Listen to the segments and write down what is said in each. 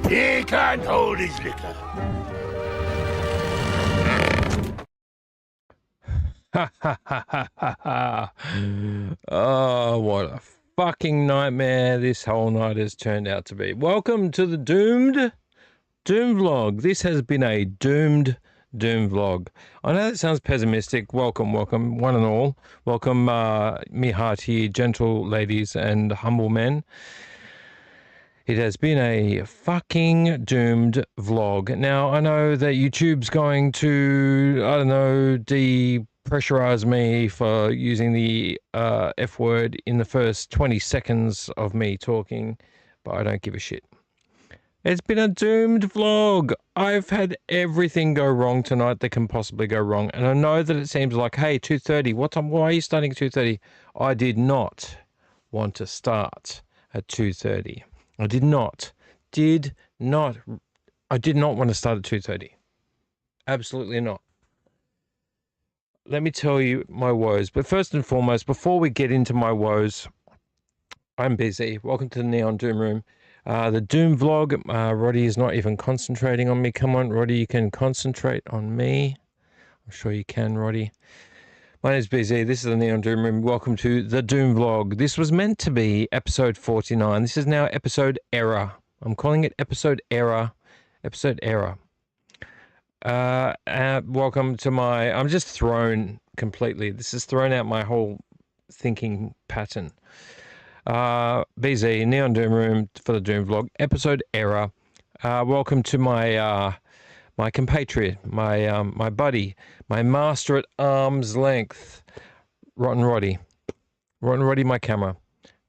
He can't hold his liquor. Ha ha ha ha ha ha. Oh, what a fucking nightmare this whole night has turned out to be. Welcome to the Doom vlog. This has been a doomed Doom vlog. I know that sounds pessimistic. Welcome, one and all. Welcome, me hearty, gentle ladies and humble men. It has been a fucking doomed vlog. Now, I know that YouTube's going to, I don't know, depressurize me for using the F word in the first 20 seconds of me talking, but I don't give a shit. It's been a doomed vlog. I've had everything go wrong tonight that can possibly go wrong. And I know that it seems like, hey, 2:30, what time? Why are you starting at 2:30? I did not want to start at 2:30. I did not want to start at 2:30. Absolutely not. Let me tell you my woes. But first and foremost, before we get into my woes, I'm busy. Welcome to the Neon Doom Room. The Doom vlog, Roddy is not even concentrating on me. Come on, Roddy, you can concentrate on me. I'm sure you can, Roddy. My name's BZ. This is the Neon Doom Room. Welcome to the Doom vlog. This was meant to be episode 49. This is now episode error. I'm calling it episode error. Episode error. Welcome to my... I'm just thrown completely. This has thrown out my whole thinking pattern. BZ, Neon Doom Room for the Doom vlog. Episode error. Welcome to my... my compatriot, my buddy, my master at arm's length, Rotten Roddy. Rotten Roddy, my camera.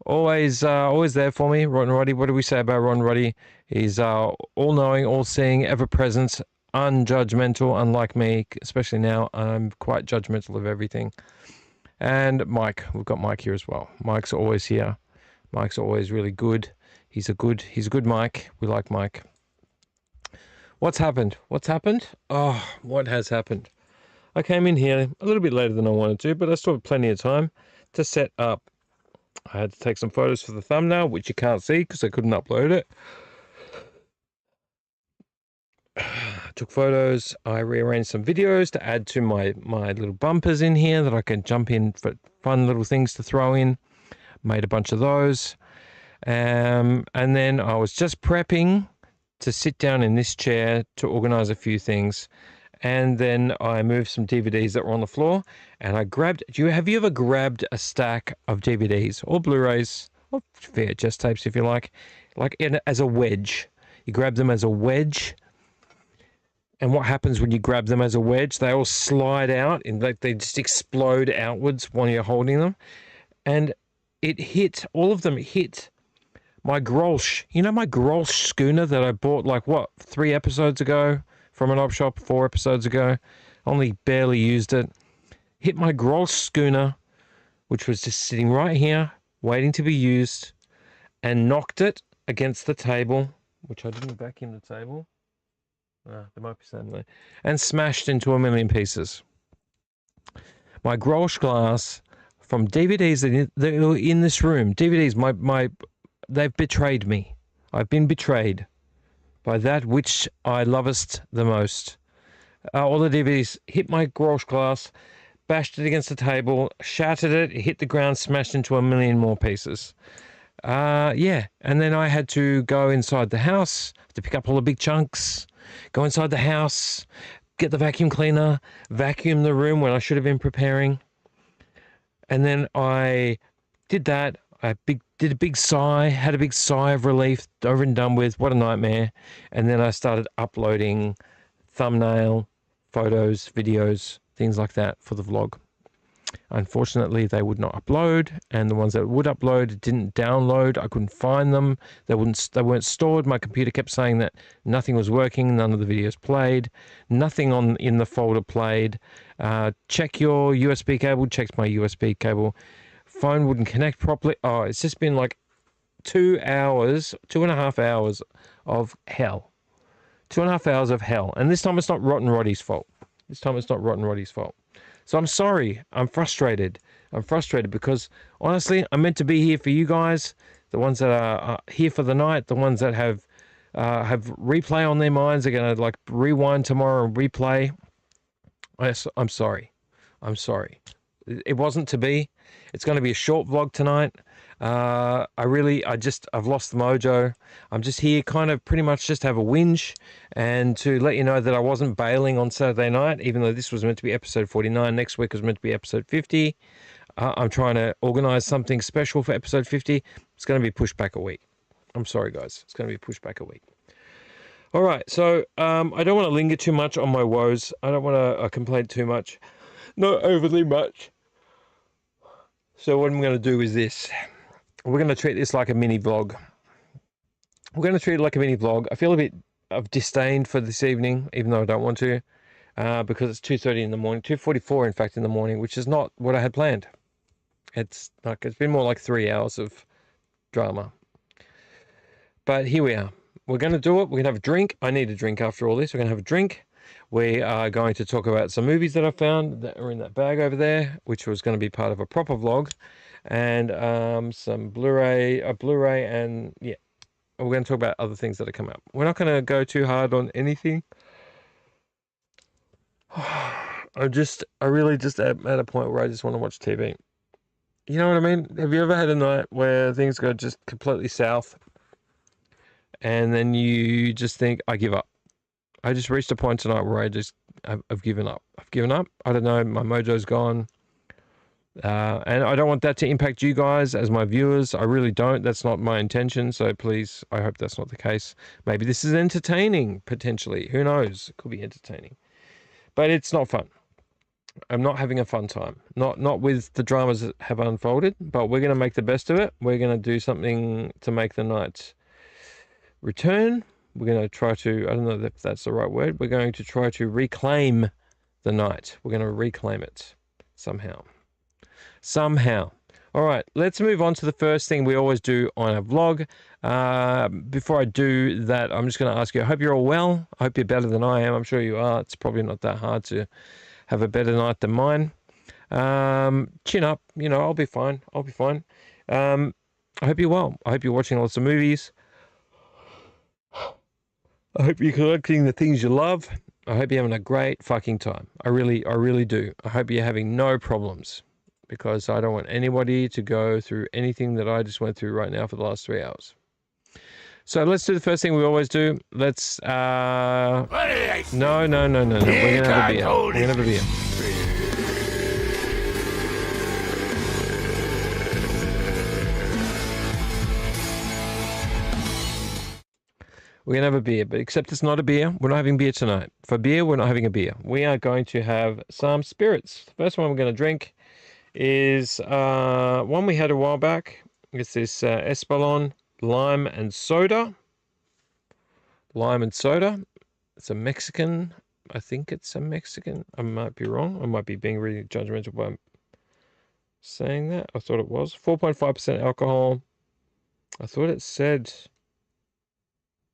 Always there for me, Rotten Roddy. What do we say about Rotten Roddy? He's all-knowing, all-seeing, ever-present, unjudgmental, unlike me, especially now. I'm quite judgmental of everything. And Mike, we've got Mike here as well. Mike's always here. Mike's always really good. He's a good Mike. We like Mike. What's happened? Oh, what has happened? I came in here a little bit later than I wanted to, but I still have plenty of time to set up. I had to take some photos for the thumbnail, which you can't see because I couldn't upload it. Took photos. I rearranged some videos to add to my little bumpers in here that I can jump in for fun little things to throw in. Made a bunch of those. And then I was just prepping to sit down in this chair to organize a few things, and then I moved some DVDs that were on the floor, and I grabbed... Have you ever grabbed a stack of DVDs or Blu-rays or VHS tapes, if you like as a wedge? You grab them as a wedge, and what happens when you grab them as a wedge? They all slide out, and they just explode outwards while you're holding them, and all of them hit my Grolsch, my Grolsch schooner that I bought 3 episodes ago from an op shop, 4 episodes ago. Only barely used it. Hit my Grolsch schooner, which was just sitting right here, waiting to be used, and knocked it against the table, which I didn't vacuum the table. There might be something there. And smashed into a million pieces. My Grolsch glass from DVDs that were in this room. DVDs, they've betrayed me. I've been betrayed by that which I lovest the most. All the DVDs hit my Grolsch glass, bashed it against the table, shattered it, hit the ground, smashed into a million more pieces. Yeah, and then I had to go inside the house to pick up all the big chunks, go inside the house, get the vacuum cleaner, vacuum the room when I should have been preparing. And then I did that. Did a big sigh, had a big sigh of relief, over and done with, what a nightmare. And then I started uploading thumbnail, photos, videos, things like that for the vlog. Unfortunately, they would not upload, and the ones that would upload didn't download. I couldn't find them. They weren't stored. My computer kept saying that nothing was working, none of the videos played, nothing in the folder played. Check your USB cable, checked my USB cable. Phone wouldn't connect properly. Oh, it's just been 2.5 hours of hell. 2.5 hours of hell. And this time it's not Rotten Roddy's fault. So I'm sorry. I'm frustrated. Because honestly, I'm meant to be here for you guys, the ones that are here for the night, the ones that have have replay on their minds. They're going to like rewind tomorrow and replay. I'm sorry. I'm sorry. It wasn't to be. It's going to be a short vlog tonight. I've lost the mojo. I'm just here kind of pretty much just to have a whinge and to let you know that I wasn't bailing on Saturday night, even though this was meant to be episode 49. Next week was meant to be episode 50. I'm trying to organize something special for episode 50. It's going to be pushed back a week. I'm sorry, guys. It's going to be pushed back a week. All right. So I don't want to linger too much on my woes. I don't want to complain too much. Not overly much. So what I'm going to do is this. We're going to treat this like a mini vlog. We're going to treat it like a mini vlog. I feel a bit of disdain for this evening, even though I don't want to, because it's 2:30 in the morning, 2:44 in fact in the morning, which is not what I had planned. It's been more like 3 hours of drama. But here we are. We're going to do it. We're going to have a drink. I need a drink after all this. We're going to have a drink. We are going to talk about some movies that I found that are in that bag over there, which was going to be part of a proper vlog, and some a Blu-ray, and yeah, we're going to talk about other things that have come up. We're not going to go too hard on anything. I really just at a point where I just want to watch TV. You know what I mean? Have you ever had a night where things go just completely south, and then you just think, I give up? I just reached a point tonight where I've given up. I've given up. I don't know. My mojo's gone. And I don't want that to impact you guys as my viewers. I really don't. That's not my intention. So please, I hope that's not the case. Maybe this is entertaining, potentially. Who knows? It could be entertaining. But it's not fun. I'm not having a fun time. Not with the dramas that have unfolded, but we're going to make the best of it. We're going to do something to make the night return. We're going to try to, I don't know if that's the right word. We're going to try to reclaim the night. We're going to reclaim it somehow. All right, let's move on to the first thing we always do on a vlog. Before I do that, I'm just going to ask you, I hope you're all well. I hope you're better than I am. I'm sure you are. It's probably not that hard to have a better night than mine. Chin up, I'll be fine. I hope you're well. I hope you're watching lots of movies. I hope you're collecting the things you love. I hope you're having a great fucking time. I really do. I hope you're having no problems, because I don't want anybody to go through anything that I just went through right now for the last 3 hours. So let's do the first thing we always do. Let's, no. We're gonna have a beer. We're gonna have a beer. We're going to have a beer, but except it's not a beer. We're not having beer tonight. For beer, we're not having a beer. We are going to have some spirits. The first one we're going to drink is one we had a while back. It's this Espolon lime and soda. It's a Mexican. I think it's a Mexican. I might be wrong. I might be being really judgmental by saying that. I thought it was 4.5% alcohol. I thought it said...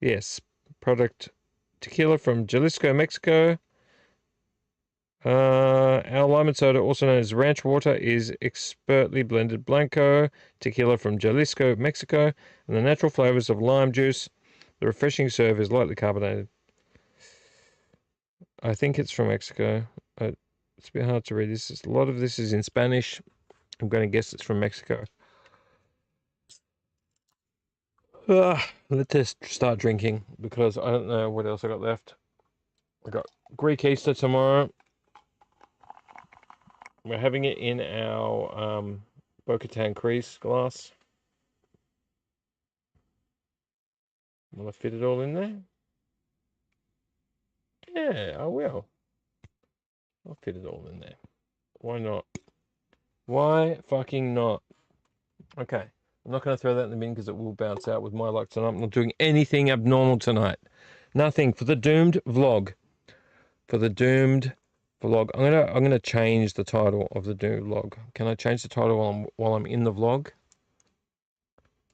Yes, product tequila from Jalisco, Mexico. Our lime and soda, also known as ranch water, is expertly blended Blanco tequila from Jalisco, Mexico, and the natural flavors of lime juice. The refreshing serve is lightly carbonated. I think it's from Mexico. It's a bit hard to read. A lot of this is in Spanish. I'm going to guess it's from Mexico. Let's just start drinking, because I don't know what else I got left. I got Greek Easter tomorrow. We're having it in our Bo-Katan crease glass. Will I fit it all in there? Yeah, I will. I'll fit it all in there. Why not? Why fucking not? Okay. I'm not going to throw that in the bin because it will bounce out with my luck tonight. I'm not doing anything abnormal tonight. Nothing for the doomed vlog. I'm gonna change the title of the doomed vlog. Can I change the title while I'm in the vlog?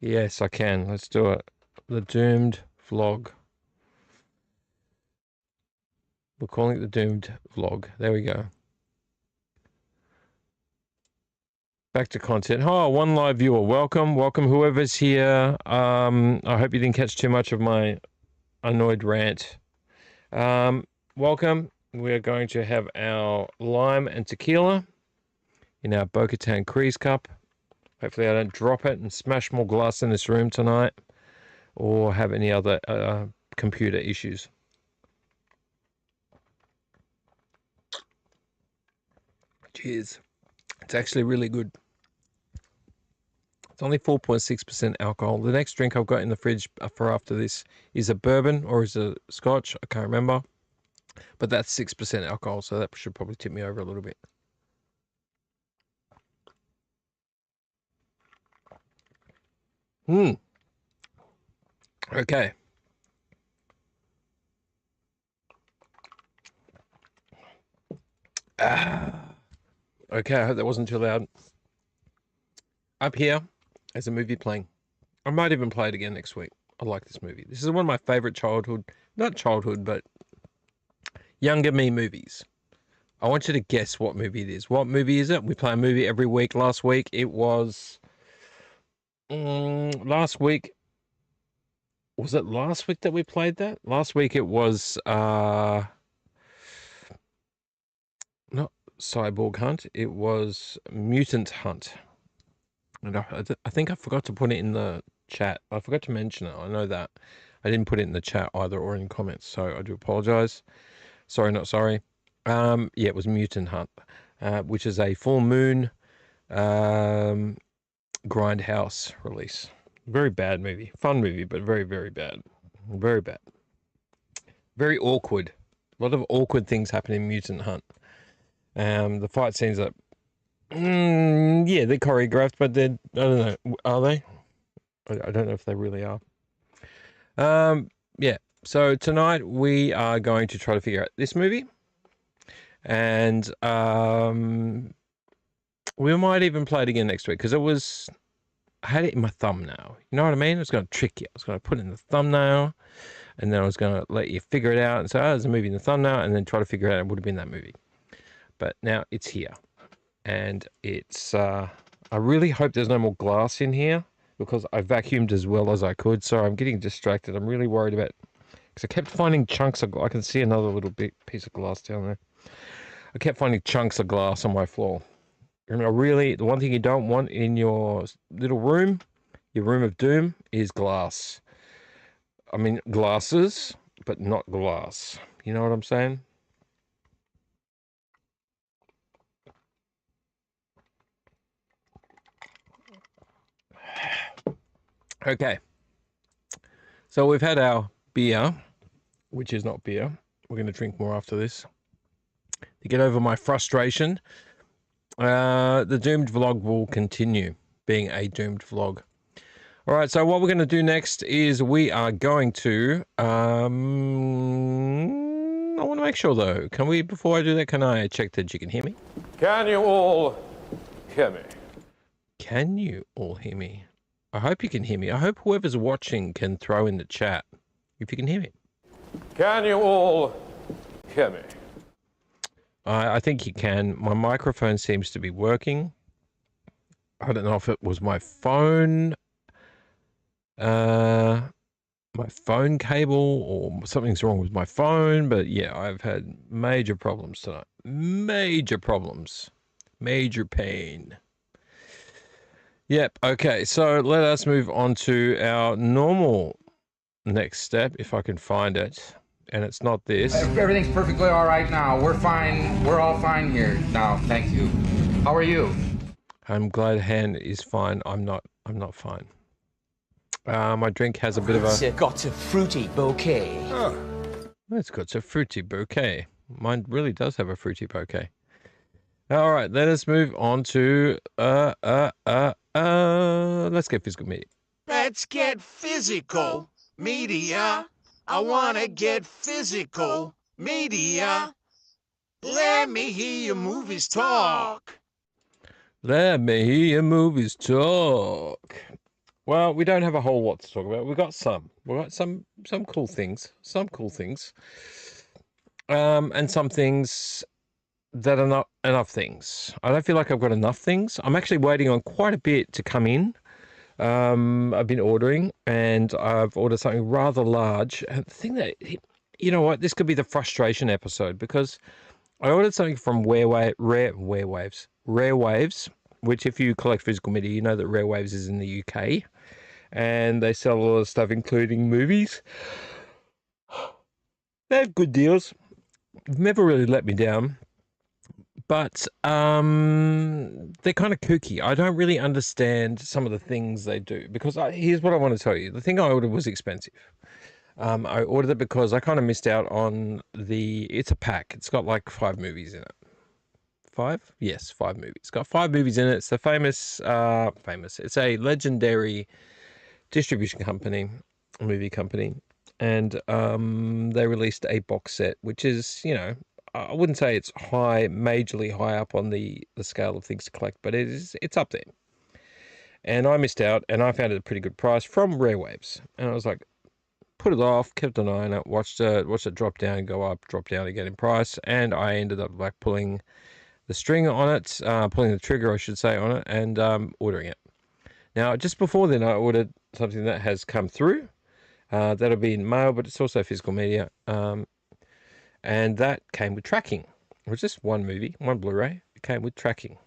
Yes, I can. Let's do it. The doomed vlog. We're calling it the doomed vlog. There we go. Back to content. Oh, one live viewer. Welcome whoever's here. I hope you didn't catch too much of my annoyed rant. Welcome. We're going to have our lime and tequila in our Bo-Katan Crease cup. Hopefully I don't drop it and smash more glass in this room tonight or have any other computer issues. Cheers. It's actually really good. It's only 4.6% alcohol. The next drink I've got in the fridge for after this is a bourbon or is a scotch. I can't remember. But that's 6% alcohol, so that should probably tip me over a little bit. Okay. Okay, I hope that wasn't too loud. Up here is a movie playing. I might even play it again next week. I like this movie. This is one of my favorite not childhood, but younger me movies. I want you to guess what movie it is. What movie is it? We play a movie every week. Last week it was... last week... Was it last week that we played that? Last week it was... not Cyborg Hunt. It was Mutant Hunt. And I think I forgot to put it in the chat. I forgot to mention it. I know that. I didn't put it in the chat either or in comments, so I do apologize. Sorry, not sorry. Yeah, it was Mutant Hunt, which is a full moon Grindhouse release. Very bad movie. Fun movie, but very, very bad. Very bad. Very awkward. A lot of awkward things happen in Mutant Hunt. The fight scenes are... yeah, they're choreographed, but they're... I don't know. Are they? I don't know if they really are. Yeah. So tonight we are going to try to figure out this movie. And we might even play it again next week because I had it in my thumbnail. You know what I mean? I was going to trick you. I was going to put it in the thumbnail and then I was going to let you figure it out and say, oh, there's a movie in the thumbnail, and then try to figure it out. It would have been that movie. But now it's here. And it's, I really hope there's no more glass in here because I vacuumed as well as I could. So I'm getting distracted. I'm really worried about, because I kept finding chunks of, I can see another little big piece of glass down there. I kept finding chunks of glass on my floor. And the one thing you don't want in your little room, your room of doom, is glass. I mean, glasses, but not glass. You know what I'm saying? Okay. So we've had our beer, which is not beer. We're going to drink more after this. To get over my frustration, the Doomed vlog will continue being a Doomed vlog. All right, so what we're going to do next is we are going to... I want to make sure, though. Before I do that, can I check that you can hear me? Can you all hear me? Can you all hear me? I hope you can hear me. I hope whoever's watching can throw in the chat if you can hear me. Can you all hear me? I think you can. My microphone seems to be working. I don't know if it was my phone, my phone cable, or something's wrong with my phone. But yeah, I've had major problems tonight. Major problems. Major pain. Yep. Okay. So let us move on to our normal next step, if I can find it. And it's not this. Everything's perfectly all right now. We're fine. We're all fine here now. Thank you. How are you? I'm glad Han is fine. I'm not fine. My drink has a bit of a... It's got a fruity bouquet. It's got a fruity bouquet. Mine really does have a fruity bouquet. All right, let us move on to... let's get physical media. Let's get physical media. I wanna get physical media. Let me hear your movies talk. Let me hear your movies talk. Well, we don't have a whole lot to talk about. We've got some. We've got some cool things. Some cool things. And some things that are not enough things. I don't feel like I've got enough things. I'm actually waiting on quite a bit to come in. I've been ordering, and I've ordered something rather large. And the thing that, you know what, this could be the frustration episode, because I ordered something from Rare Waves, which if you collect physical media, you know that Rare Waves is in the UK, and they sell a lot of stuff, including movies. They have good deals. Never really let me down. But they're kind of kooky. I don't really understand some of the things they do, because here's what I want to tell you. The thing I ordered was expensive. I ordered it because I kind of missed out on it's a pack. It's got like 5 movies in it. 5? Yes, 5 movies. It's got 5 movies in it. It's a famous. It's a legendary distribution company, movie company. And they released a box set, which is, I wouldn't say it's majorly high up on the scale of things to collect, but it's up there. And I missed out, and I found it a pretty good price from Rare Waves. And I was like, put it off, kept an eye on it, watched it drop down, go up, drop down again in price, and I ended up like pulling the string on it, pulling the trigger, I should say, on it, and ordering it. Now, just before then, I ordered something that has come through. That'll be in mail, but it's also physical media. And that came with tracking. It was just one movie, one Blu-ray. It came with tracking.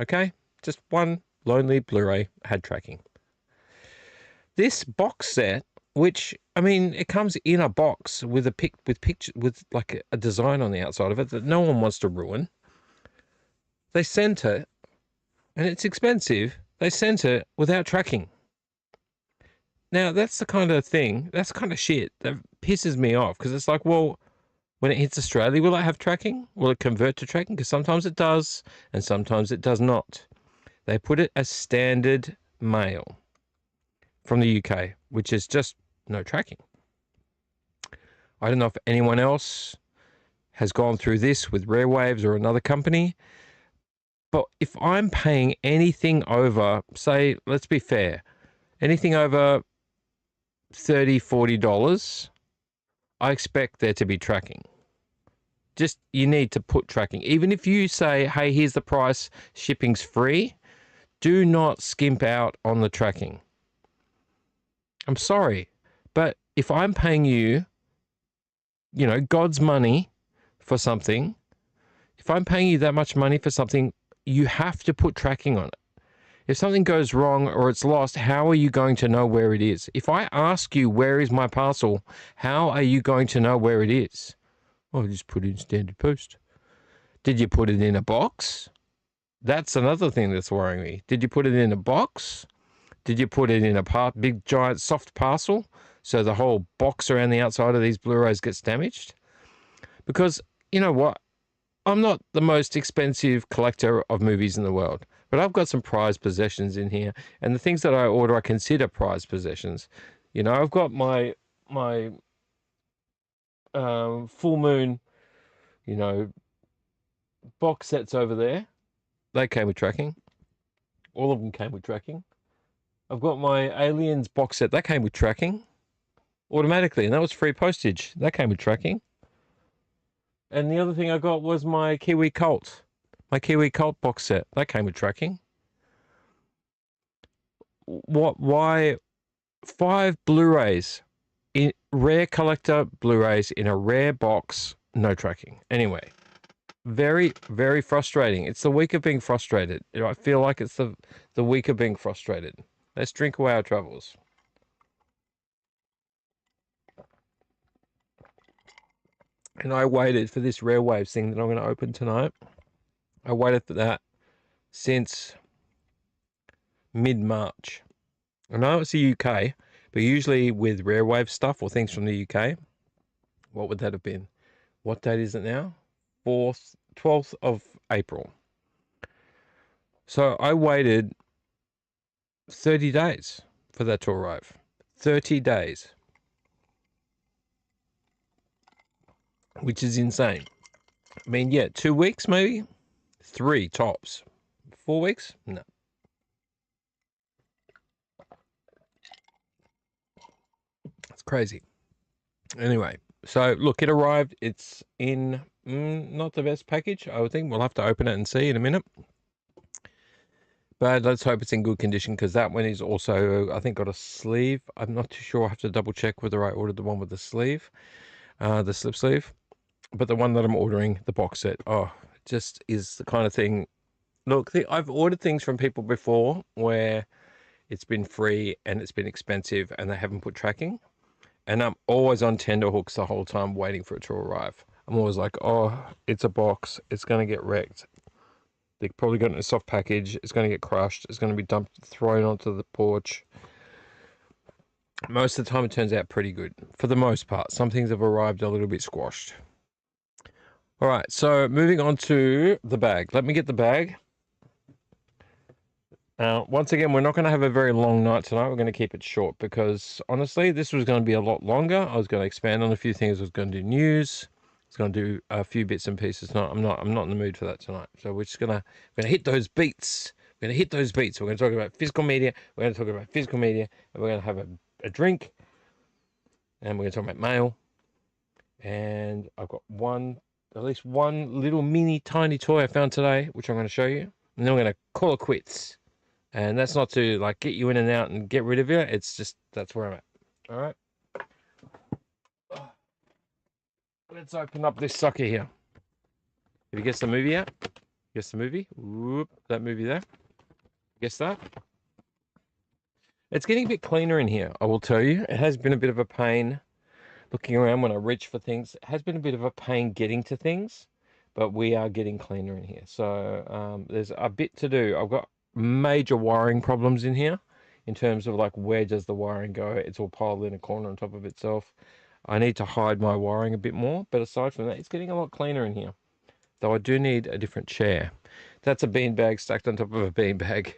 Okay? Just one lonely Blu-ray had tracking. This box set, which, I mean, it comes in a box with with like a design on the outside of it that no one wants to ruin. They sent it, and it's expensive. They sent it without tracking. Now, that's the kind of thing, that's the kind of shit that pisses me off, because it's like, well, when it hits Australia, will it have tracking? Will it convert to tracking? Because sometimes it does, and sometimes it does not. They put it as standard mail from the UK, which is just no tracking. I don't know if anyone else has gone through this with Rare Waves or another company, but if I'm paying anything over, say, let's be fair, anything over $30, $40, I expect there to be tracking. Just, you need to put tracking. Even if you say, hey, here's the price, shipping's free, do not skimp out on the tracking. I'm sorry, but if I'm paying you, God's money for something, if I'm paying you that much money for something, you have to put tracking on it. If something goes wrong or it's lost, how are you going to know where it is? If I ask you, where is my parcel, how are you going to know where it is? Oh, just put it in standard post. Did you put it in a box? That's another thing that's worrying me. Did you put it in a box? Did you put it in a big, giant, soft parcel so the whole box around the outside of these Blu-rays gets damaged? Because, you know what? I'm not the most expensive collector of movies in the world, but I've got some prized possessions in here, and the things that I order I consider prized possessions. I've got my full moon, box sets over there. They came with tracking. All of them came with tracking. I've got my Aliens box set. That came with tracking automatically, and that was free postage. That came with tracking. And the other thing I got was my Kiwi Cult box set. That came with tracking. Why 5 Blu-rays, in rare collector Blu-rays in a rare box, no tracking? Anyway, very, very frustrating. It's the week of being frustrated. I feel like it's the week of being frustrated. Let's drink away our troubles. And I waited for this Rare Waves thing that I'm going to open tonight. I waited for that since mid-March. I know it's the UK, but usually with Rare Wave stuff or things from the UK, what would that have been? What date is it now? 12th of April. So I waited 30 days for that to arrive. 30 days. Which is insane. I mean, yeah, 2 weeks maybe? 3 tops. 4 weeks? No. It's crazy. Anyway, so look, it arrived. It's in not the best package, I would think. We'll have to open it and see in a minute. But let's hope it's in good condition, because that one is also, I think, got a sleeve. I'm not too sure. I have to double check whether I ordered the one with the sleeve, the slip sleeve. But the one that I'm ordering, the box set, oh, it just is the kind of thing. Look, I've ordered things from people before where it's been free and it's been expensive and they haven't put tracking. And I'm always on tenterhooks the whole time waiting for it to arrive. I'm always like, oh, it's a box. It's going to get wrecked. They're probably got it in a soft package. It's going to get crushed. It's going to be dumped, thrown onto the porch. Most of the time, it turns out pretty good. For the most part, some things have arrived a little bit squashed. All right, so moving on to the bag. Let me get the bag. Once again, we're not going to have a very long night tonight. We're going to keep it short because, honestly, this was going to be a lot longer. I was going to expand on a few things. I was going to do news. I was going to do a few bits and pieces. No, I'm not in the mood for that tonight. So we're just going to hit those beats. We're going to hit those beats. We're going to talk about physical media. We're going to talk about physical media. And we're going to have a drink. And we're going to talk about mail. And I've got at least one little mini tiny toy I found today, which I'm going to show you. And then we're going to call it quits. And that's not to like get you in and out and get rid of you. It's just, that's where I'm at. All right. Let's open up this sucker here. Did you guess the movie out? Guess the movie? Whoop, that movie there. Guess that? It's getting a bit cleaner in here, I will tell you. It has been a bit of a pain looking around when I reach for things. It has been a bit of a pain getting to things, but we are getting cleaner in here. So there's a bit to do. I've got major wiring problems in here in terms of like, where does the wiring go? It's all piled in a corner on top of itself. I need to hide my wiring a bit more, but aside from that, it's getting a lot cleaner in here. Though I do need a different chair. That's a beanbag stacked on top of a beanbag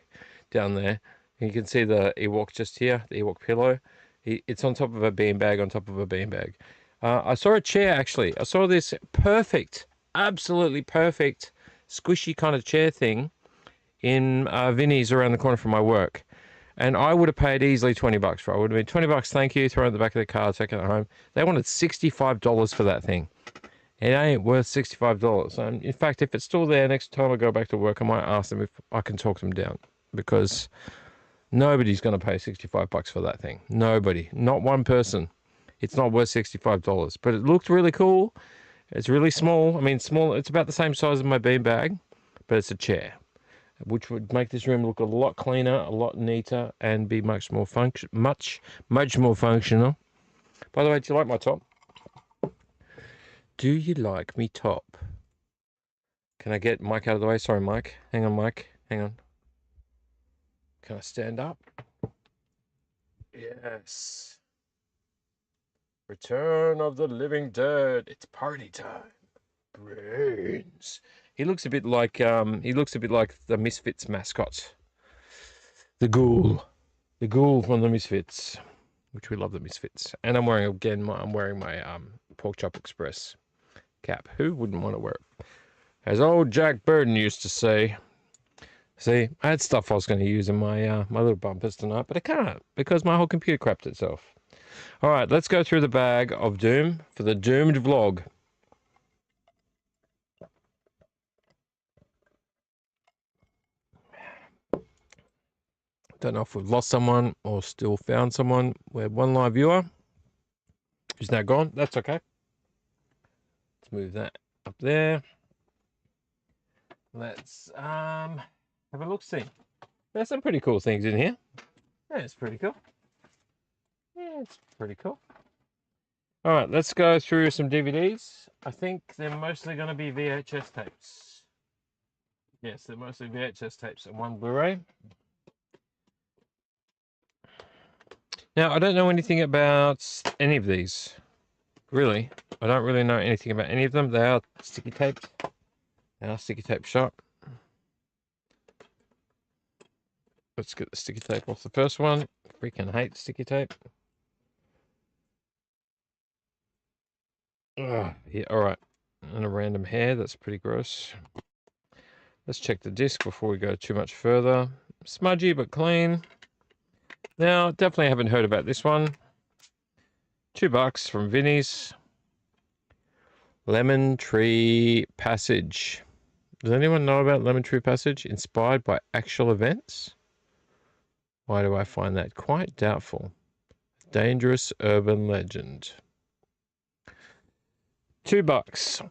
down there. And you can see the Ewok just here, the Ewok pillow. It's on top of a beanbag on top of a beanbag. I saw a chair, actually. I saw this perfect, absolutely perfect, squishy kind of chair thing in Vinnie's around the corner from my work. And I would have paid easily 20 bucks for it. I would have been 20 bucks, thank you, throw it in the back of the car, take it home. They wanted $65 for that thing. It ain't worth $65. In fact, if it's still there next time I go back to work, I might ask them if I can talk them down. Because nobody's going to pay 65 bucks for that thing. Nobody. Not one person. It's not worth $65. But it looked really cool. It's really small. I mean, small. It's about the same size as my beanbag, but it's a chair, which would make this room look a lot cleaner, a lot neater, and be much more functional. By the way, do you like my top? Do you like me top? Can I get Mike out of the way? Sorry, Mike. Hang on, Mike. Hang on. Can I stand up? Yes. Return of the Living Dead. It's party time. Brains. He looks a bit like the Misfits mascot. The ghoul. The ghoul from the Misfits. Which we love the Misfits. And I'm wearing my Pork Chop Express cap. Who wouldn't want to wear it? As old Jack Burton used to say. See, I had stuff I was going to use in my my little bumpers tonight, but I can't because my whole computer crapped itself. All right, let's go through the bag of Doom for the Doomed vlog. Don't know if we've lost someone or still found someone. We had one live viewer who's now gone. That's okay. Let's move that up there. Let's have a look-see. There's some pretty cool things in here. Yeah, it's pretty cool. Yeah, it's pretty cool. All right, let's go through some DVDs. I think they're mostly going to be VHS tapes. Yes, they're mostly VHS tapes and one Blu-ray. Now, I don't know anything about any of these. Really. I don't really know anything about any of them. They are sticky taped. They are sticky tape shut. Let's get the sticky tape off the first one. Freaking hate sticky tape. Ugh, yeah, alright. And a random hair. That's pretty gross. Let's check the disc before we go too much further. Smudgy but clean. Now, definitely haven't heard about this one. $2 from Vinnie's. Lemon Tree Passage. Does anyone know about Lemon Tree Passage? Inspired by actual events? Why do I find that quite doubtful? Dangerous urban legend. $2.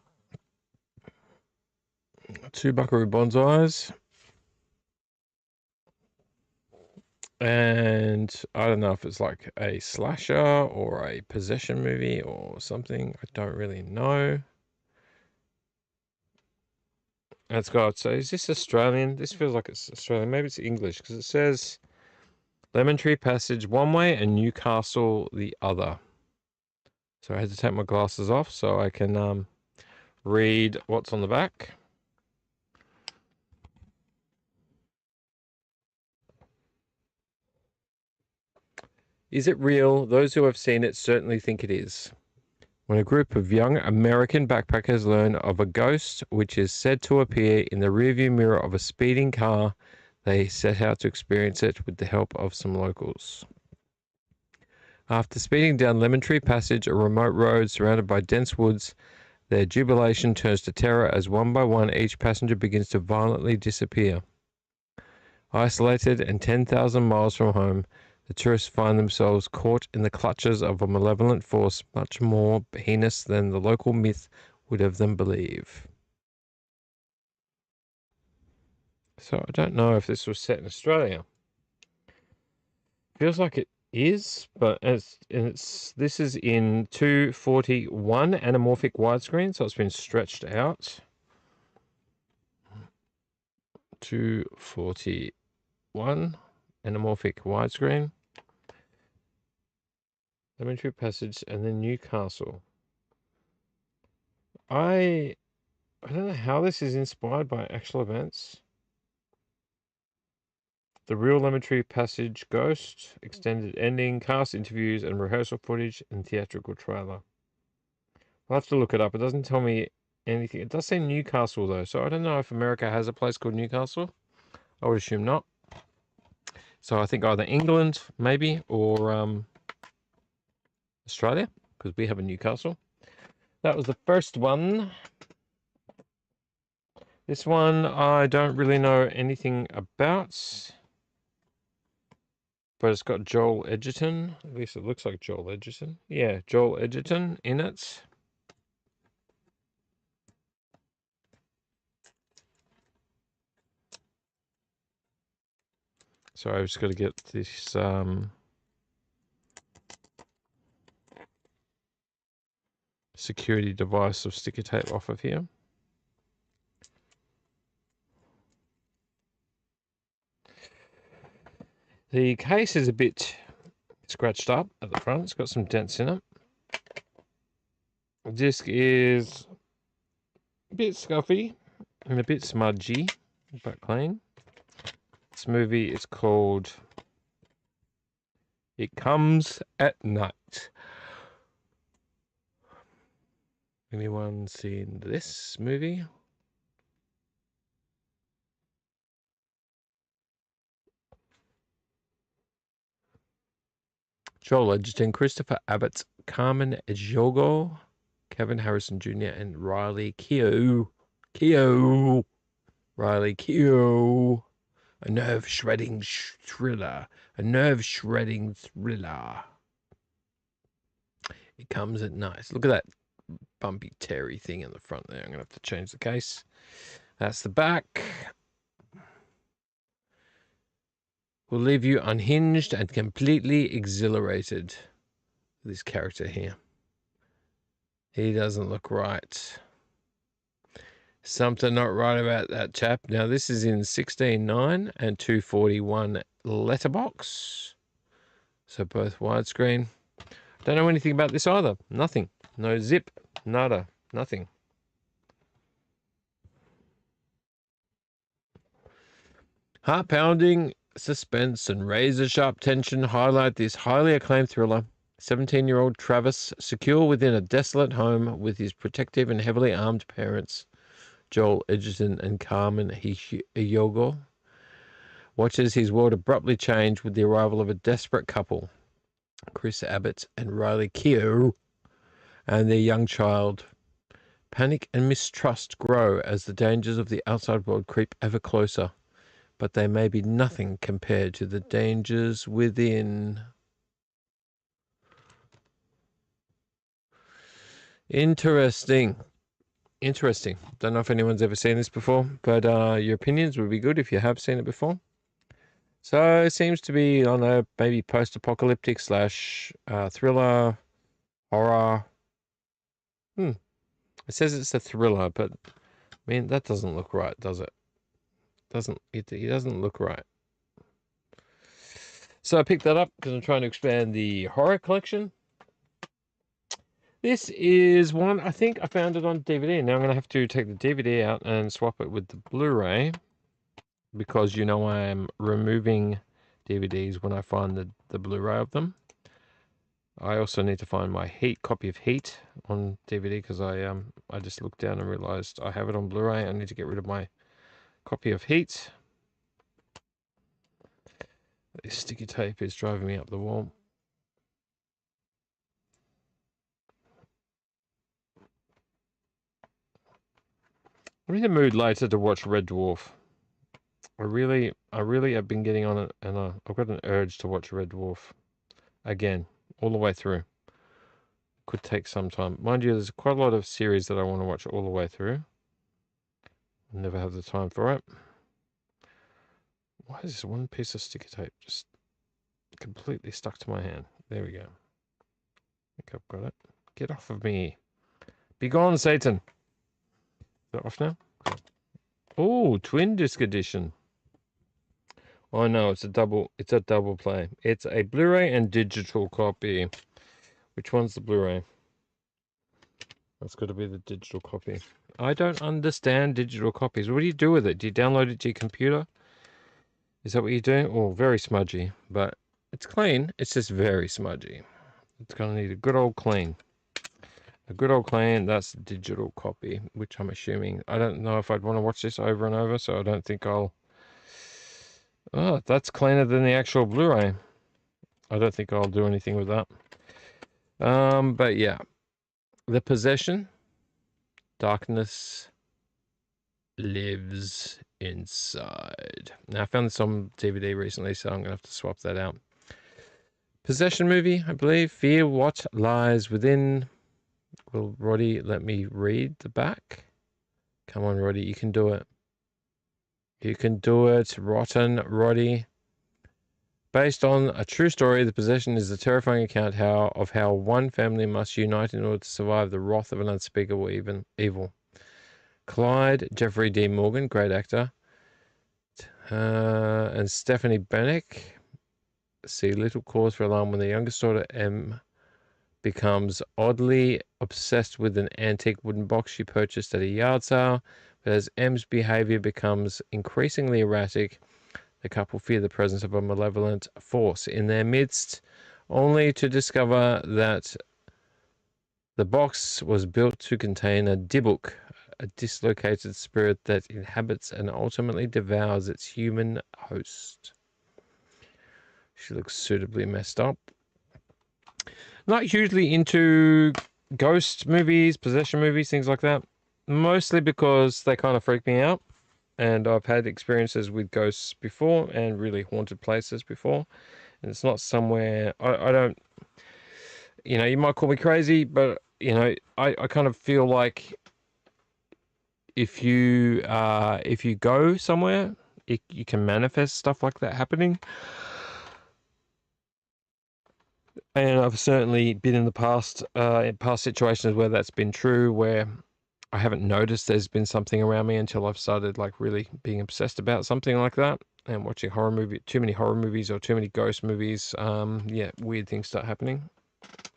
2 buckaroo bonsais. And I don't know if it's like a slasher or a possession movie or something. I don't really know. And it's got, so is this Australian? This feels like it's Australian. Maybe it's English because it says Lemon Tree Passage one way and Newcastle the other. So I had to take my glasses off so I can read what's on the back. Is it real? Those who have seen it certainly think it is. When a group of young American backpackers learn of a ghost which is said to appear in the rearview mirror of a speeding car, they set out to experience it with the help of some locals. After speeding down Lemon Tree Passage, a remote road surrounded by dense woods, their jubilation turns to terror as one by one each passenger begins to violently disappear. Isolated and 10,000 miles from home, the tourists find themselves caught in the clutches of a malevolent force much more heinous than the local myth would have them believe. So I don't know if this was set in Australia. Feels like it is, but this is in 241 anamorphic widescreen, so it's been stretched out. 241 anamorphic widescreen. Lemon Tree Passage and then Newcastle. I don't know how this is inspired by actual events. The real Lemon Tree Passage ghost, extended ending, cast interviews and rehearsal footage and theatrical trailer. I'll have to look it up. It doesn't tell me anything. It does say Newcastle though, so I don't know if America has a place called Newcastle. I would assume not. So I think either England, maybe, or Australia, because we have a Newcastle. That was the first one. This one I don't really know anything about. But it's got Joel Edgerton. At least it looks like Joel Edgerton. Yeah, Joel Edgerton in it. So I've just got to get this security device of sticker tape off of here. The case is a bit scratched up at the front. It's got some dents in it. The disc is a bit scuffy and a bit smudgy, but clean. This movie is called It Comes at Night. Anyone seen this movie? Joel Edgerton, Christopher Abbott, Carmen Ejogo, Kevin Harrison Jr., and Riley Keough. Riley Keough. A nerve-shredding thriller. It comes at night. Look at that bumpy Terry thing in the front there. I'm going to have to change the case. That's the back. Will leave you unhinged and completely exhilarated. This character here. He doesn't look right. Something not right about that chap. Now, this is in 16:9 and 241 letterbox. So both widescreen. Don't know anything about this either. Nothing. No zip. Nada. Nothing. Heart-pounding suspense and razor-sharp tension highlight this highly acclaimed thriller. 17-year-old Travis, secure within a desolate home with his protective and heavily armed parents, Joel Edgerton and Carmen Ejogo, watches his world abruptly change with the arrival of a desperate couple, Chris Abbott and Riley Keough, and their young child, Panic and mistrust grow as the dangers of the outside world creep ever closer, but they may be nothing compared to the dangers within. Interesting. Interesting. Don't know if anyone's ever seen this before, but your opinions would be good if you have seen it before. So it seems to be on a maybe post-apocalyptic / thriller, horror. It says it's a thriller, but I mean that doesn't look right, does it? It doesn't look right. So I picked that up because I'm trying to expand the horror collection. This is one, I think I found it on DVD. Now I'm going to have to take the DVD out and swap it with the Blu-ray, because you know I am removing DVDs when I find the Blu-ray of them. I also need to find my copy of Heat on DVD, because I just looked down and realized I have it on Blu-ray. I need to get rid of my copy of Heat. This sticky tape is driving me up the wall. I'm in the mood later to watch Red Dwarf. I really have been getting on it, and I've got an urge to watch Red Dwarf again, all the way through. Could take some time. Mind you, there's quite a lot of series that I want to watch all the way through. I'll never have the time for it. Why is this one piece of sticky tape just completely stuck to my hand? There we go. I think I've got it. Get off of me. Be gone, Satan. Is that off now? Oh, twin disc edition. Oh no, it's a double play. It's a Blu-ray and digital copy. Which one's the Blu-ray? That's got to be the digital copy. I don't understand digital copies. What do you do with it? Do you download it to your computer? Is that what you do? Oh, very smudgy, but it's clean. It's just very smudgy. It's going to need a good old clean. A good old clean. That's the digital copy, which I'm assuming. I don't know if I'd want to watch this over and over, so I don't think I'll... Oh, that's cleaner than the actual Blu-ray. I don't think I'll do anything with that. But yeah. The Possession. Darkness lives inside. Now, I found this on DVD recently, so I'm going to have to swap that out. Possession movie, I believe. Fear What Lies Within. Will Roddy let me read the back? Come on, Roddy, you can do it. You can do it, rotten Roddy. Based on a true story, The Possession is a terrifying account of how one family must unite in order to survive the wrath of an unspeakable evil. Clyde Jeffrey D. Morgan, great actor, and Stephanie Bannock see little cause for alarm when the youngest daughter, Em, becomes oddly obsessed with an antique wooden box she purchased at a yard sale. But as Em's behavior becomes increasingly erratic, the couple fear the presence of a malevolent force in their midst, only to discover that the box was built to contain a Dybbuk, a dislocated spirit that inhabits and ultimately devours its human host. She looks suitably messed up. Not hugely into ghost movies, possession movies, things like that. Mostly because they kind of freak me out. And I've had experiences with ghosts before and really haunted places before. And it's not somewhere... I don't... You know, you might call me crazy, but, you know, I kind of feel like if you go somewhere, you can manifest stuff like that happening. And I've certainly been in the past, in past situations where that's been true, where I haven't noticed there's been something around me until I've started like really being obsessed about something like that, and watching too many horror movies or too many ghost movies. Yeah, weird things start happening.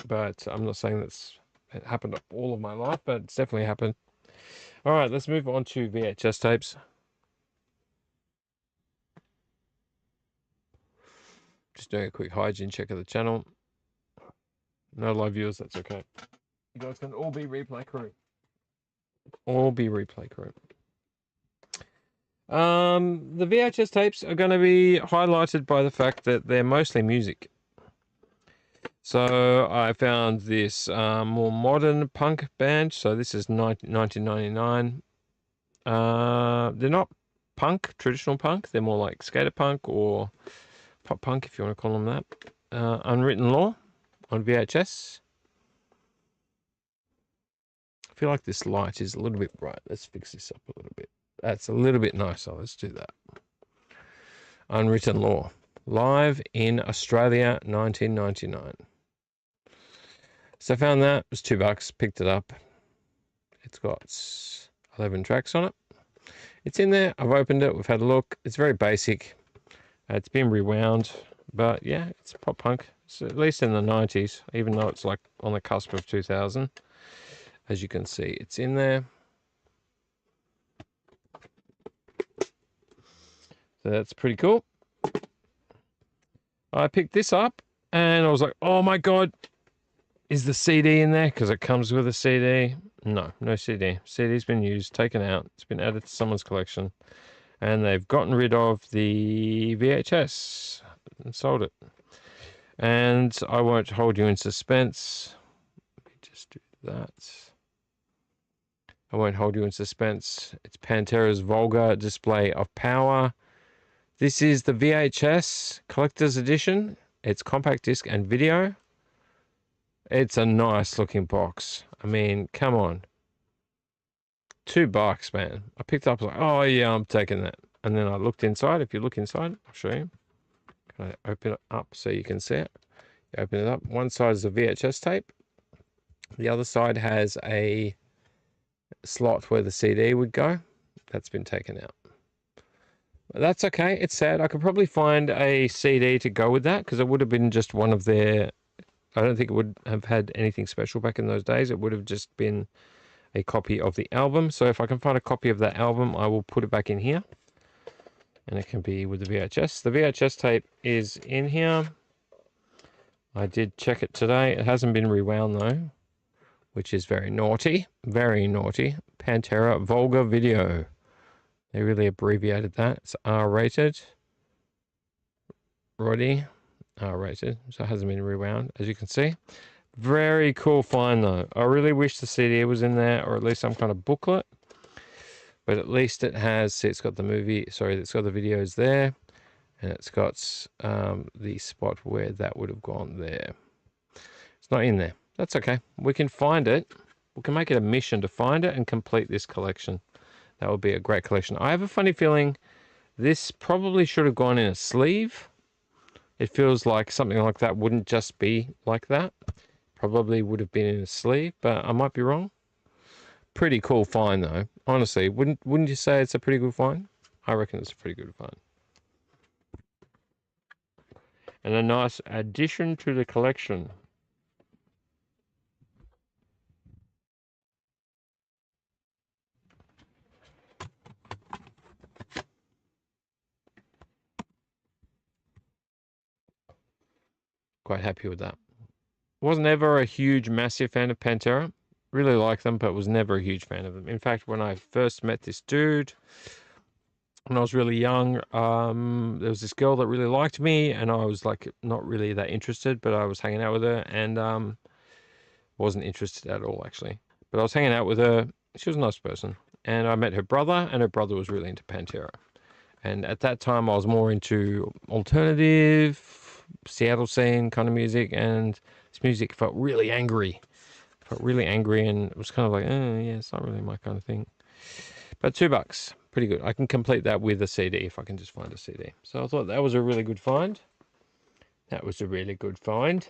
But I'm not saying it happened all of my life, but it's definitely happened. All right, let's move on to VHS tapes. Just doing a quick hygiene check of the channel. No live viewers, that's okay. You guys can all be replay crew. All be replay crew. The VHS tapes are going to be highlighted by the fact that they're mostly music. So I found this more modern punk band. So this is 1999. They're not punk, traditional punk. They're more like skater punk or pop punk, if you want to call them that. Unwritten Law on VHS. I feel like this light is a little bit bright. Let's fix this up a little bit. That's a little bit nicer. Let's do that. Unwritten Law. Live in Australia, 1999. So I found that. It was $2. Picked it up. It's got 11 tracks on it. It's in there. I've opened it. We've had a look. It's very basic. It's been rewound. But yeah, it's pop punk. It's at least in the 90s, even though it's like on the cusp of 2000. As you can see, it's in there. So that's pretty cool. I picked this up and I was like, oh my God, is the CD in there? Because it comes with a CD. No, no CD. CD's been used, taken out. It's been added to someone's collection. And they've gotten rid of the VHS and sold it. And I won't hold you in suspense. Let me just do that. I won't hold you in suspense. It's Pantera's vulgar display of power. This is the VHS collector's edition. It's compact disc and video. It's a nice looking box. I mean, come on. $2, man. I picked it up, I was like, oh yeah, I'm taking that. And then I looked inside. If you look inside, I'll show you. Can I open it up so you can see it? You open it up. One side is a VHS tape. The other side has a slot where the CD would go. That's been taken out. But that's okay. It's sad. I could probably find a CD to go with that because it would have been just one of their... I don't think it would have had anything special back in those days. It would have just been a copy of the album. So if I can find a copy of that album, I will put it back in here. And it can be with the VHS. The VHS tape is in here. I did check it today. It hasn't been rewound though, which is very naughty. Very naughty. Pantera Vulgar Video. They really abbreviated that. It's R-rated. Roddy. R-rated. So it hasn't been rewound, as you can see. Very cool find though. I really wish the CD was in there, or at least some kind of booklet. But at least it has, see, it's got the movie, sorry, it's got the videos there. And it's got the spot where that would have gone there. It's not in there. That's okay. We can find it. We can make it a mission to find it and complete this collection. That would be a great collection. I have a funny feeling this probably should have gone in a sleeve. It feels like something like that wouldn't just be like that. Probably would have been in a sleeve, but I might be wrong. Pretty cool find though. Honestly, wouldn't you say it's a pretty good find? I reckon it's a pretty good find. And a nice addition to the collection. Quite happy with that. Wasn't ever a huge, massive fan of Pantera. Really like them, but was never a huge fan of them. In fact, when I first met this dude, when I was really young, there was this girl that really liked me, and I was like not really that interested, but I was hanging out with her, and wasn't interested at all actually. But I was hanging out with her. She was a nice person, and I met her brother, and her brother was really into Pantera. And at that time, I was more into alternative, Seattle scene kind of music, and this music felt really angry. And it was kind of like, yeah, it's not really my kind of thing. But $2, pretty good. I can complete that with a CD if I can just find a CD. So I thought that was a really good find. That was a really good find.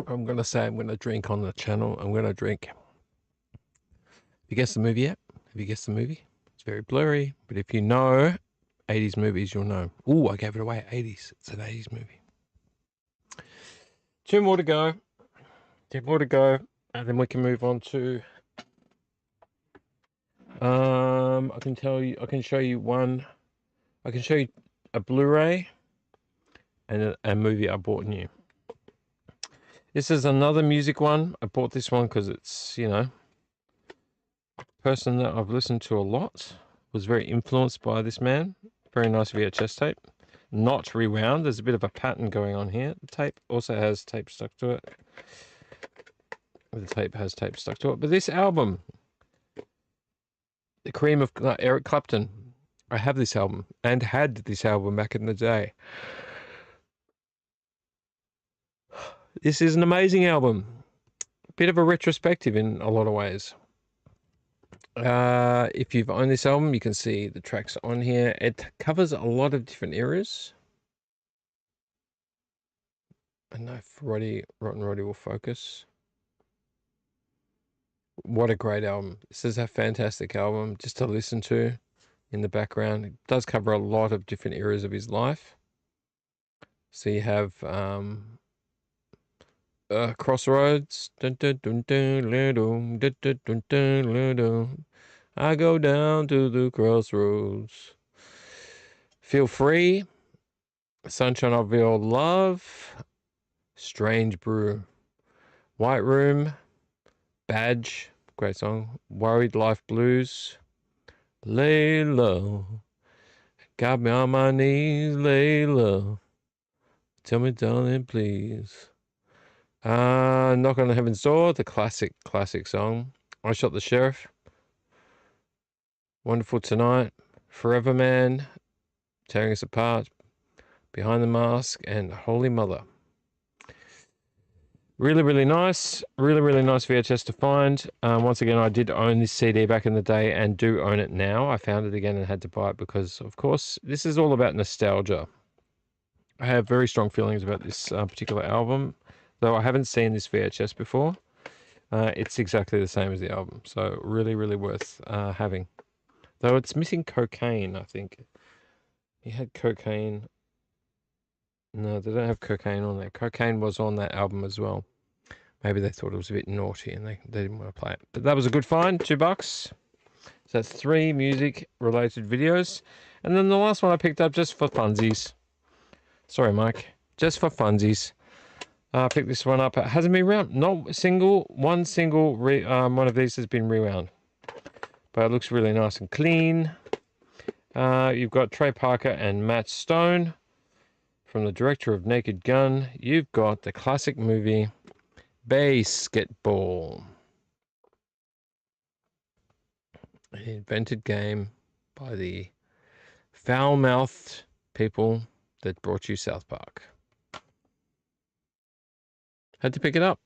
I'm going to say I'm going to drink on the channel. I'm going to drink. Have you guessed the movie yet? Have you guessed the movie? It's very blurry, but if you know 80s movies, you'll know. Ooh, I gave it away. 80s. It's an 80s movie. 2 more to go. 2 more to go. And then we can move on to... I can tell you, I can show you one. I can show you a Blu-ray and a movie I bought new. This is another music one. I bought this one because it's, you know, a person that I've listened to a lot. Was very influenced by this man. Very nice VHS tape. Not rewound. There's a bit of a pattern going on here. The tape also has tape stuck to it. The tape has tape stuck to it. But this album, The Cream of Eric Clapton, I have this album and had this album back in the day. This is an amazing album. Bit of a retrospective in a lot of ways. If you've owned this album, you can see the tracks on here. It covers a lot of different eras. I don't know if Rotten Roddy will focus. What a great album. This is a fantastic album just to listen to in the background. It does cover a lot of different eras of his life. So you have Crossroads. Dun, dun, dun, dun, dun, dun, dun, dun, dun, dun. I go down to the crossroads. Feel Free. Sunshine of Your Love. Strange Brew. White Room. Badge. Great song. Worried Life Blues. Lay Low. Got me on my knees. Lay low. Tell me, darling, please. Knock on Heaven's Door. The classic song. I Shot the Sheriff. Wonderful Tonight. Forever Man. Tearing Us Apart. Behind the Mask. And Holy Mother. Really, really nice. Really, really nice VHS to find. Once again, I did own this CD back in the day and do own it now. I found it again and had to buy it because, of course, this is all about nostalgia. I have very strong feelings about this particular album, though I haven't seen this VHS before. It's exactly the same as the album, so really, really worth having. Though it's missing cocaine, I think. He had cocaine. No, they don't have cocaine on there. Cocaine was on that album as well. Maybe they thought it was a bit naughty and they didn't want to play it. But that was a good find, $2. So that's 3 music-related videos. And then the last one I picked up just for funsies. Sorry, Mike. Just for funsies. I picked this one up. It hasn't been rewound. Not one single one of these has been rewound. But it looks really nice and clean. You've got Trey Parker and Matt Stone. From the director of Naked Gun, you've got the classic movie Basketball. An invented game by the foul-mouthed people that brought you South Park. Had to pick it up.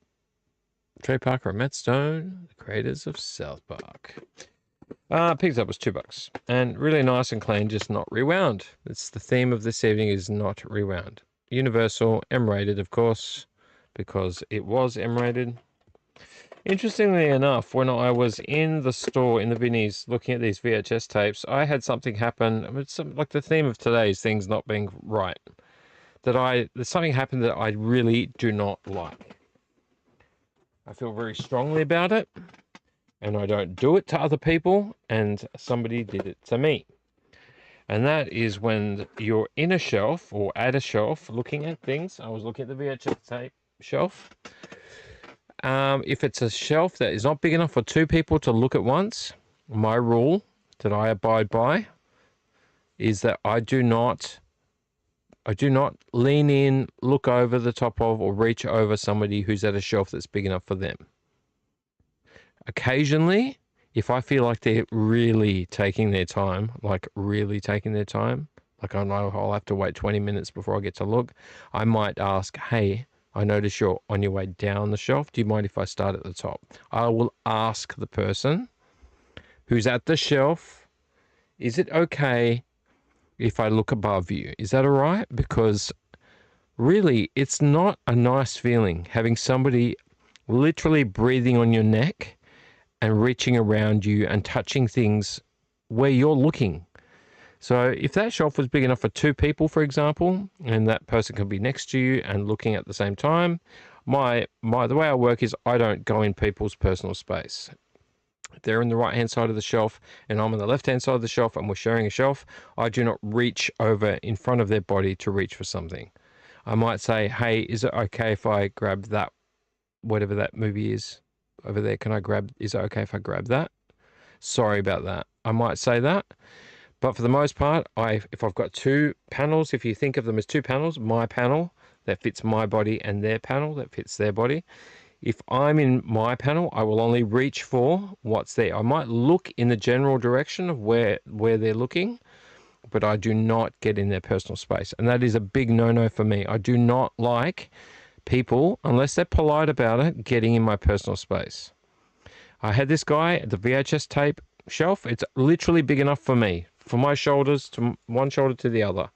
Trey Parker and Matt Stone, the creators of South Park. Picked up was $2 and really nice and clean, just not rewound. It's the theme of this evening is not rewound. Universal, M-rated, of course, because it was M-rated. Interestingly enough, when I was in the store in the Vinnies looking at these VHS tapes, I had something happen. It's like the theme of today's things not being right. There's something happened that I really do not like. I feel very strongly about it. And I don't do it to other people, and somebody did it to me. And that is when you're in a shelf or at a shelf looking at things. I was looking at the VHS tape shelf. If it's a shelf that is not big enough for 2 people to look at once, my rule that I abide by is that I do not lean in, look over the top of, or reach over somebody who's at a shelf that's big enough for them. Occasionally, if I feel like they're really taking their time, like I know I'll have to wait 20 minutes before I get to look, I might ask, hey, I notice you're on your way down the shelf. Do you mind if I start at the top? I will ask the person who's at the shelf, is it okay if I look above you? Is that all right? Because really, it's not a nice feeling having somebody literally breathing on your neck and reaching around you and touching things where you're looking. So if that shelf was big enough for 2 people, for example, and that person can be next to you and looking at the same time, the way I work is I don't go in people's personal space. If they're in the right-hand side of the shelf and I'm on the left-hand side of the shelf and we're sharing a shelf, I do not reach over in front of their body to reach for something. I might say, hey, is it okay if I grab that whatever that movie is over there. Is it okay if I grab that? Sorry about that. I might say that. But for the most part, if I've got two panels, if you think of them as two panels, my panel that fits my body and their panel that fits their body. If I'm in my panel, I will only reach for what's there. I might look in the general direction of where they're looking, but I do not get in their personal space. And that is a big no-no for me. I do not like people, unless they're polite about it, getting in my personal space. I had this guy at the VHS tape shelf. It's literally big enough for me, for my shoulders, to one shoulder to the other,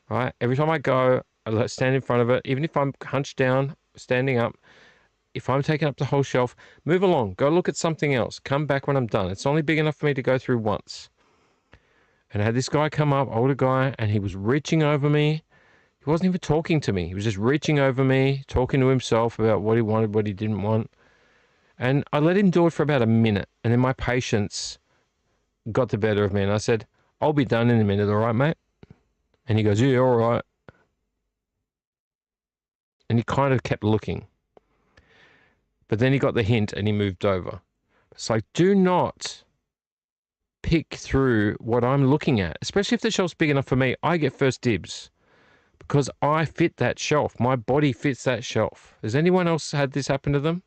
right? Every time I go, I stand in front of it, even if I'm hunched down, standing up. If I'm taking up the whole shelf, move along, go look at something else, come back when I'm done. It's only big enough for me to go through once. And I had this guy come up, older guy, and he was reaching over me. He wasn't even talking to me. He was just reaching over me, talking to himself about what he wanted, what he didn't want. And I let him do it for about a minute. And then my patience got the better of me. And I said, I'll be done in a minute, all right, mate? And he goes, yeah, all right. And he kind of kept looking. But then he got the hint and he moved over. It's like, do not pick through what I'm looking at, especially if the shelf's big enough for me. I get first dibs because I fit that shelf. My body fits that shelf. Has anyone else had this happen to them?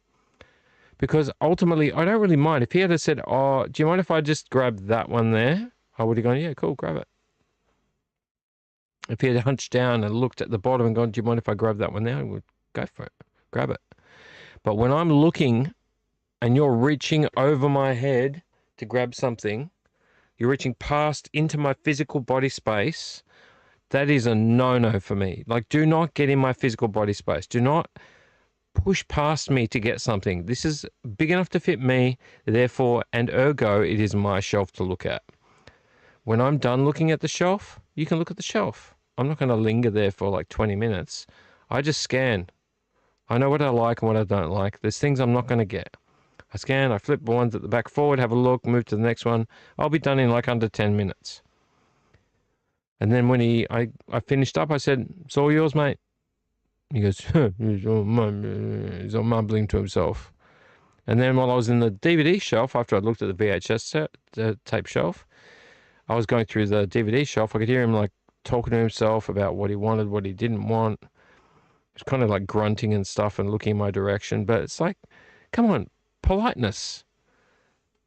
Because ultimately, I don't really mind. If he had said, oh, do you mind if I just grab that one there? I would have gone, yeah, cool, grab it. If he had hunched down and looked at the bottom and gone, do you mind if I grab that one there? I would go for it, grab it. But when I'm looking and you're reaching over my head to grab something, you're reaching past into my physical body space, that is a no-no for me. Like, do not get in my physical body space. Do not push past me to get something. This is big enough to fit me, therefore, and ergo, it is my shelf to look at. When I'm done looking at the shelf, you can look at the shelf. I'm not going to linger there for like 20 minutes. I just scan. I know what I like and what I don't like. There's things I'm not going to get. I scan, I flip the ones at the back forward, have a look, move to the next one. I'll be done in like under 10 minutes. And then when I finished up, I said, it's all yours, mate. He goes, he's all mumbling to himself. And then while I was in the DVD shelf, after I looked at the VHS tape shelf, I was going through the DVD shelf. I could hear him like talking to himself about what he wanted, what he didn't want. It's kind of like grunting and stuff and looking in my direction. But it's like, come on, politeness.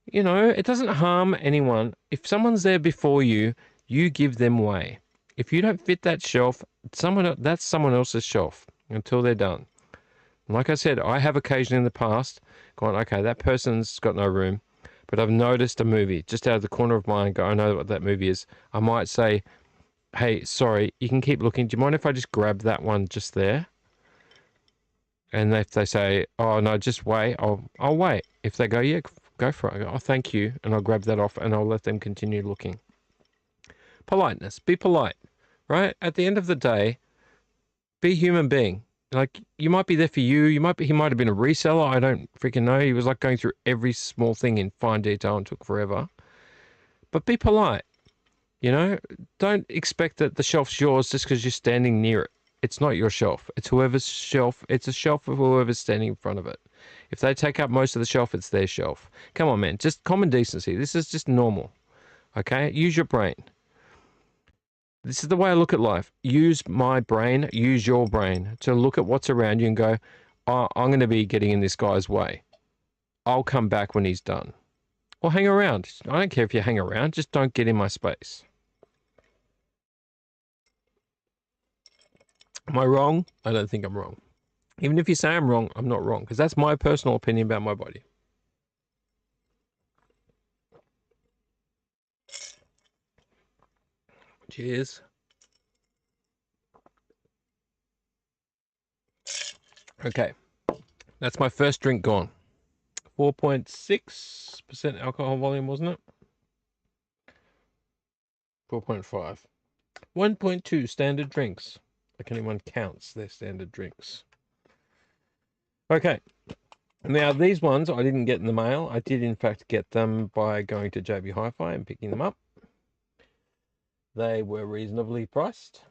You know, it doesn't harm anyone. If someone's there before you, you give them way. If you don't fit that shelf, that's someone else's shelf until they're done. And like I said, I have occasionally in the past gone, okay, that person's got no room, but I've noticed a movie just out of the corner of my eye and go, I know what that movie is. I might say, hey, sorry, you can keep looking. Do you mind if I just grab that one just there? And if they say, oh, no, just wait, I'll wait. If they go, yeah, go for it. I go, oh, thank you. And I'll grab that off and I'll let them continue looking. Politeness. Be polite, right? At the end of the day, be a human being. Like, you might be there for you. He might have been a reseller. I don't freaking know. He was like going through every small thing in fine detail and took forever. But be polite. You know, don't expect that the shelf's yours just because you're standing near it. It's not your shelf. It's whoever's shelf. It's a shelf of whoever's standing in front of it. If they take up most of the shelf, it's their shelf. Come on, man. Just common decency. This is just normal. Okay? Use your brain. This is the way I look at life. Use my brain. Use your brain to look at what's around you and go, oh, I'm going to be getting in this guy's way. I'll come back when he's done. Or hang around. I don't care if you hang around. Just don't get in my space. Am I wrong? I don't think I'm wrong. Even if you say I'm wrong, I'm not wrong. Because that's my personal opinion about my body. Cheers. Okay. That's my first drink gone. 4.6% alcohol volume, wasn't it? 4.5. 1.2 standard drinks. Like anyone counts their standard drinks. Okay. Now, these ones I didn't get in the mail. I did, in fact, get them by going to JB Hi-Fi and picking them up. They were reasonably priced.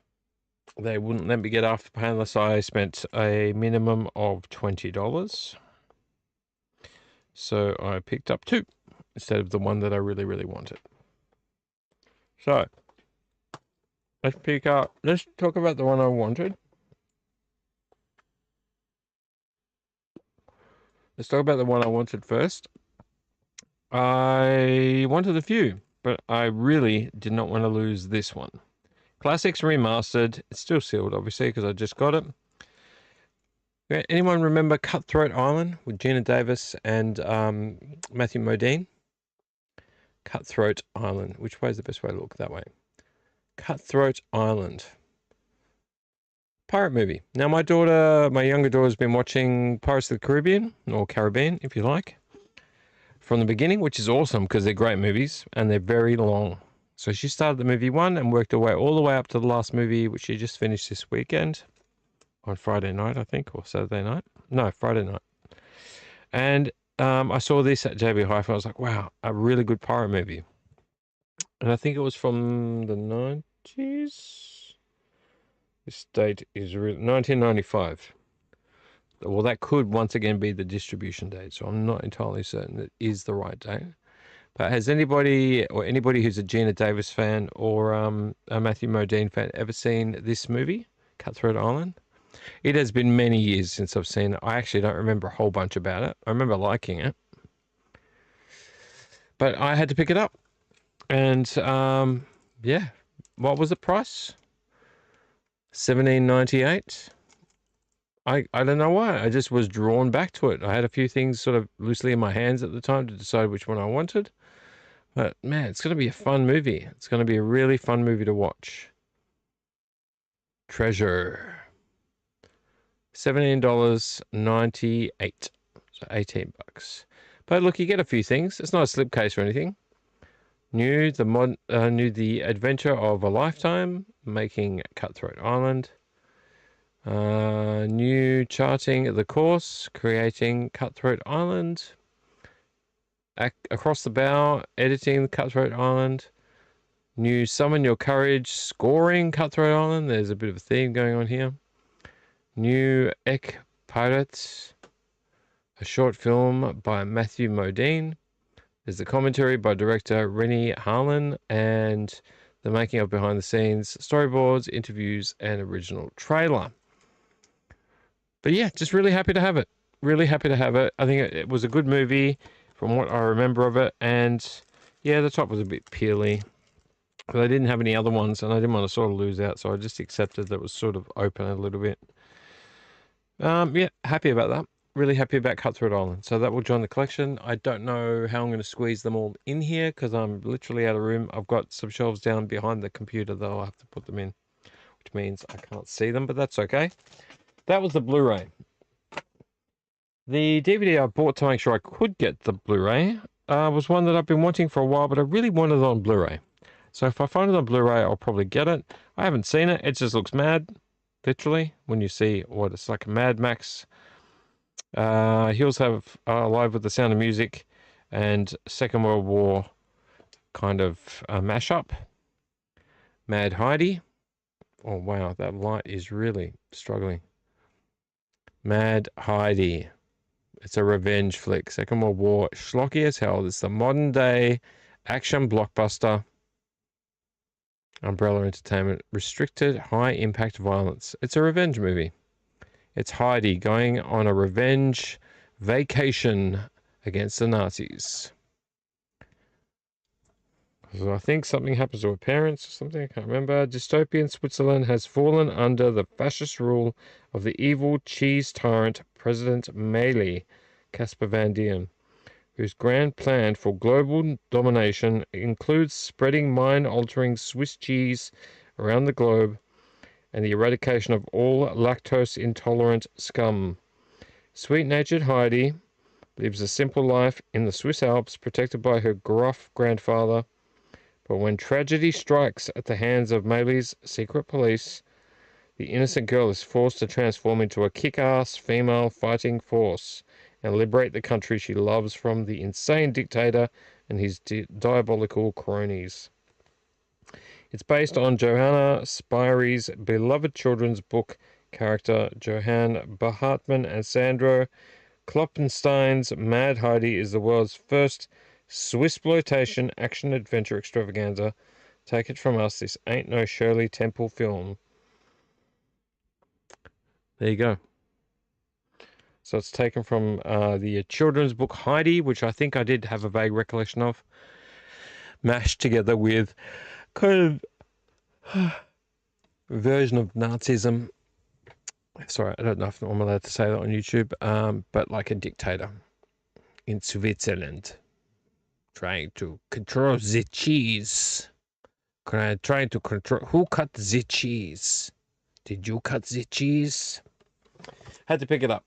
They wouldn't let me get Afterpay unless I spent a minimum of $20. So I picked up 2 instead of the one that I really, really wanted. So let's talk about the one I wanted. Let's talk about the one I wanted first. I wanted a few, but I really did not want to lose this one. Classics Remastered. It's still sealed, obviously, because I just got it. Anyone remember Cutthroat Island with Gina Davis and Matthew Modine? Cutthroat Island. Which way is the best way to look? That way. Cutthroat Island. Pirate movie. Now, my younger daughter, has been watching Pirates of the Caribbean, or Caribbean, if you like, from the beginning, which is awesome because they're great movies and they're very long. So she started the movie 1 and worked her way all the way up to the last movie, which she just finished this weekend on Friday night, I think, or Saturday night. No, Friday night. And I saw this at JB Hi-Fi. I was like, wow, a really good pirate movie. And I think it was from the 90s. This date is 1995. Well, that could once again be the distribution date, so I'm not entirely certain it is the right date. But has anybody who's a Gina Davis fan or a Matthew Modine fan ever seen this movie, Cutthroat Island? It has been many years since I've seen it. I actually don't remember a whole bunch about it. I remember liking it. But I had to pick it up. And, yeah. What was the price? $17.98. I don't know why. I just was drawn back to it. I had a few things sort of loosely in my hands at the time to decide which one I wanted. But, man, it's going to be a fun movie. It's going to be a really fun movie to watch. Treasure. $17.98. So $18. But look, you get a few things. It's not a slipcase or anything. New The Adventure of a Lifetime, making Cutthroat Island. New Charting the Course, creating Cutthroat Island. Across the Bow, editing Cutthroat Island. New Summon Your Courage, scoring Cutthroat Island. There's a bit of a theme going on here. New Ek Pirates, a short film by Matthew Modine. There's the commentary by director Rennie Harlan and the making of behind the scenes, storyboards, interviews, and original trailer. But yeah, just really happy to have it. Really happy to have it. I think it was a good movie from what I remember of it. And yeah, the top was a bit peely. But I didn't have any other ones and I didn't want to sort of lose out. So I just accepted that it was sort of open a little bit. Yeah, happy about that. Really happy about Cutthroat Island. So that will join the collection. I don't know how I'm going to squeeze them all in here because I'm literally out of room. I've got some shelves down behind the computer that I'll have to put them in, which means I can't see them, but that's okay. That was the Blu-ray. The DVD I bought to make sure I could get the Blu-ray was one that I've been wanting for a while, but I really wanted it on Blu-ray. So if I find it on Blu-ray, I'll probably get it. I haven't seen it. It just looks mad, literally, when you see what it's like a Mad Max. He also have Live with the Sound of Music and Second World War kind of mashup. Mad Heidi. Oh, wow, that light is really struggling. Mad Heidi. It's a revenge flick. Second World War, schlocky as hell. It's the modern day action blockbuster. Umbrella Entertainment. Restricted, high impact violence. It's a revenge movie. It's Heidi going on a revenge vacation against the Nazis. So I think something happens to her parents or something, I can't remember. Dystopian Switzerland has fallen under the fascist rule of the evil cheese tyrant President Meili, Casper Van Dien, whose grand plan for global domination includes spreading mind-altering Swiss cheese around the globe and the eradication of all lactose-intolerant scum. Sweet-natured Heidi lives a simple life in the Swiss Alps, protected by her gruff grandfather. But when tragedy strikes at the hands of Meili's secret police, the innocent girl is forced to transform into a kick-ass female fighting force and liberate the country she loves from the insane dictator and his diabolical cronies. It's based on Johanna Spyri's beloved children's book character Johann Hartmann, and Sandro Kloppenstein's Mad Heidi is the world's first Swissploitation action-adventure extravaganza. Take it from us, this ain't no Shirley Temple film. There you go. So it's taken from the children's book Heidi, which I think I did have a vague recollection of, mashed together with kind of version of Nazism. Sorry, I don't know if I'm allowed to say that on YouTube, but like a dictator in Switzerland trying to control the cheese. Trying to control. Who cut the cheese? Did you cut the cheese? Had to pick it up.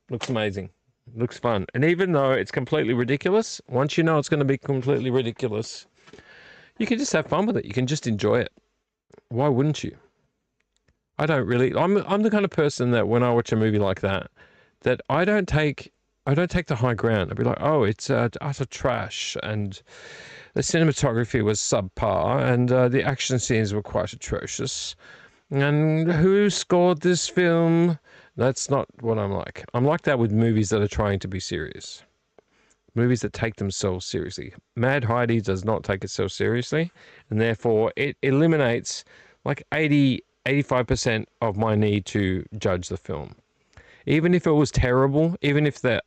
Looks amazing. Looks fun. And even though it's completely ridiculous, once you know it's going to be completely ridiculous, you can just have fun with it. You can just enjoy it. Why wouldn't you? I don't really. I'm the kind of person that when I watch a movie like that I don't take the high ground. I'd be like, oh, it's utter trash, and the cinematography was subpar, and the action scenes were quite atrocious. And who scored this film? That's not what I'm like. I'm like that with movies that are trying to be serious. Movies that take themselves seriously. Mad Heidi does not take itself seriously, and therefore it eliminates like 85% of my need to judge the film. Even if it was terrible, even if the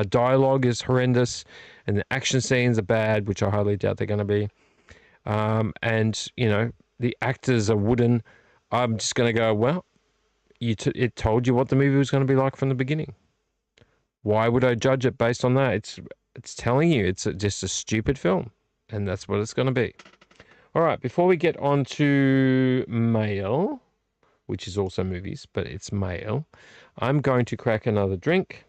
dialogue is horrendous and the action scenes are bad, which I highly doubt they're going to be, and, you know, the actors are wooden, I'm just going to go, well, it told you what the movie was going to be like from the beginning. Why would I judge it based on that? It's telling you it's just a stupid film, and that's what it's going to be. All right, before we get on to mail, which is also movies, but it's mail, I'm going to crack another drink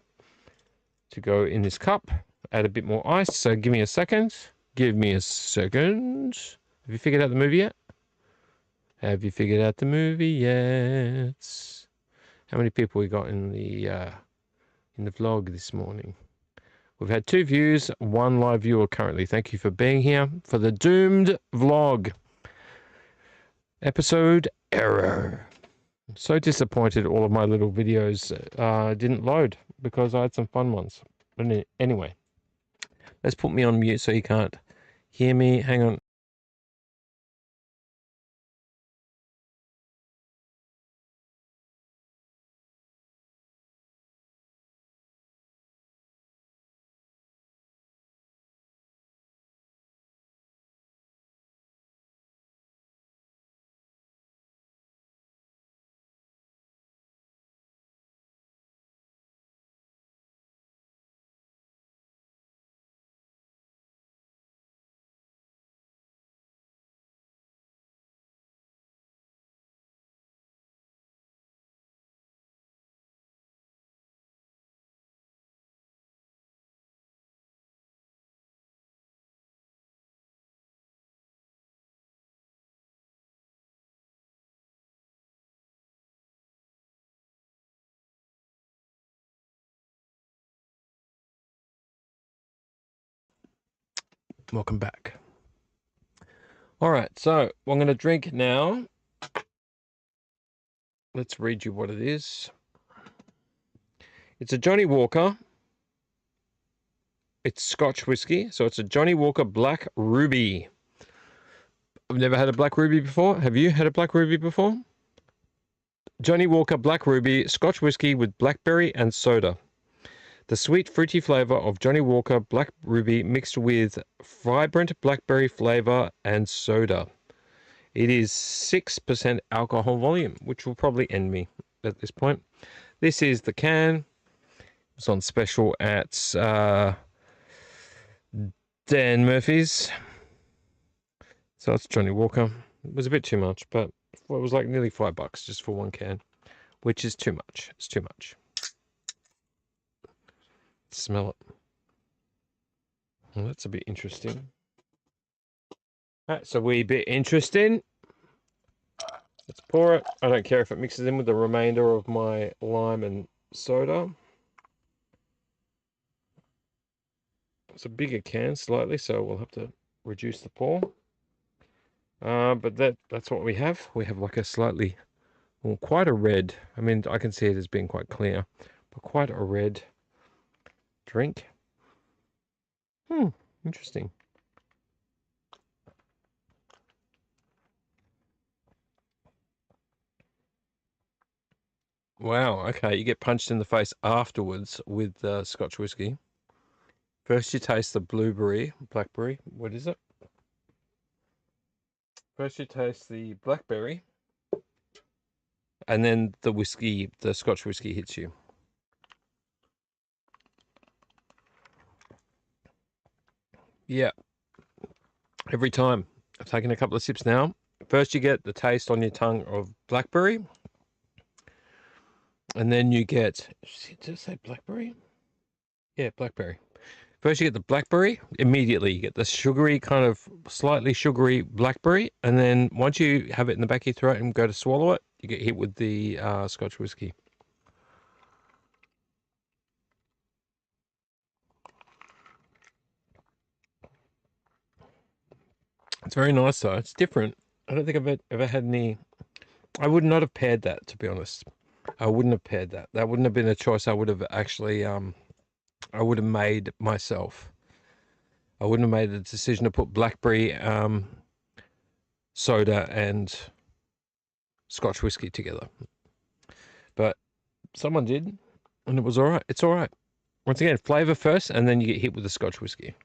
to go in this cup, add a bit more ice, so give me a second. Give me a second. Have you figured out the movie yet? Have you figured out the movie yet? How many people we got in the vlog this morning? We've had 2 views, 1 live viewer currently. Thank you for being here for the Doomed vlog. Episode error. I'm so disappointed all of my little videos didn't load because I had some fun ones. But anyway, let's put me on mute so you can't hear me. Hang on. Welcome back. All right, so I'm going to drink now. Let's read you what it is. It's a Johnny Walker. It's Scotch whiskey, so it's a Johnny Walker Black Ruby. I've never had a Black Ruby before. Have you had a Black Ruby before? Johnny Walker Black Ruby, Scotch whiskey with blackberry and soda. The sweet, fruity flavor of Johnny Walker Black Ruby mixed with vibrant blackberry flavor and soda. It is 6% alcohol volume, which will probably end me at this point. This is the can. It's on special at Dan Murphy's. So it's Johnny Walker. It was a bit too much, but it was like nearly $5 just for one can, which is too much. It's too much. Smell it. Well, that's a bit interesting. That's a wee bit interesting. Let's pour it. I don't care if it mixes in with the remainder of my lime and soda. It's a bigger can slightly, so we'll have to reduce the pour. But that's what we have. We have like a slightly, well, quite a red. I mean, I can see it as being quite clear, but quite a red drink. Interesting. Wow, okay, you get punched in the face afterwards with Scotch whiskey. First you taste the blackberry, what is it? First you taste the blackberry, and then the whiskey, the Scotch whiskey hits you. Yeah, every time. I've taken a couple of sips now. First you get the taste on your tongue of blackberry, and then you get, did I say blackberry? Yeah, blackberry. First you get the blackberry, immediately you get the sugary, kind of slightly sugary blackberry, and then once you have it in the back of your throat and go to swallow it, you get hit with the Scotch whiskey. It's very nice though. It's different. I don't think I've ever had any. I would not have paired that, to be honest. I wouldn't have paired that. That wouldn't have been a choice I would have actually I would have made myself. I wouldn't have made the decision to put blackberry soda and Scotch whiskey together. But someone did, and it was all right. It's all right. Once again, flavor first, and then you get hit with the Scotch whiskey.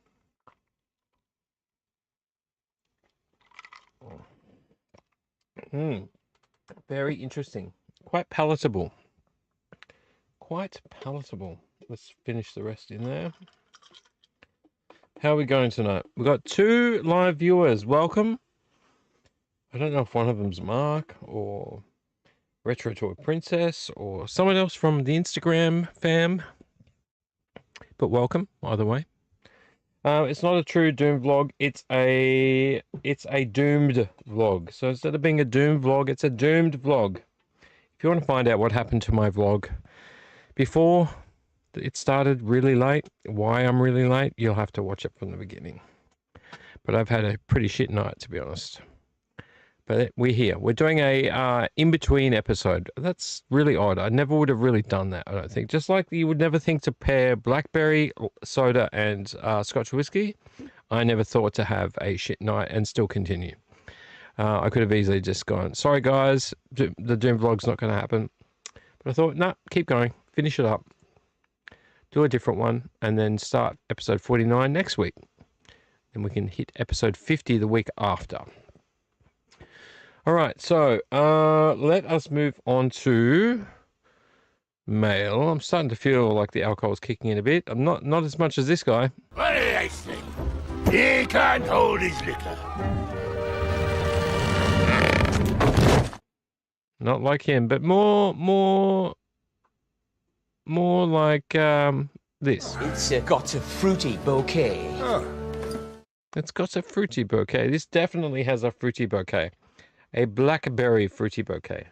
Very interesting. Quite palatable. Quite palatable. Let's finish the rest in there. How are we going tonight? We've got 2 live viewers. Welcome. I don't know if one of them's Mark or Retro Toy Princess or someone else from the Instagram fam. But welcome, either way. It's not a true Doom vlog. It's a doomed vlog. So instead of being a Doom vlog, it's a doomed vlog. If you want to find out what happened to my vlog before it started really late, why I'm really late, you'll have to watch it from the beginning. But I've had a pretty shit night, to be honest. But we're here. We're doing a in-between episode. That's really odd. I never would have really done that, I don't think. Just like you would never think to pair blackberry soda and Scotch whiskey, I never thought to have a shit night and still continue. I could have easily just gone, sorry guys, the Doom vlog's not going to happen. But I thought, nah, keep going. Finish it up. Do a different one, and then start episode 49 next week. And we can hit episode 50 the week after. All right, so let us move on to mail. I'm starting to feel like the alcohol's kicking in a bit. I'm not as much as this guy. What did I say? He can't hold his liquor. Not like him, but more like this. It's got a fruity bouquet. It's got a fruity bouquet. This definitely has a fruity bouquet. A blackberry fruity bouquet.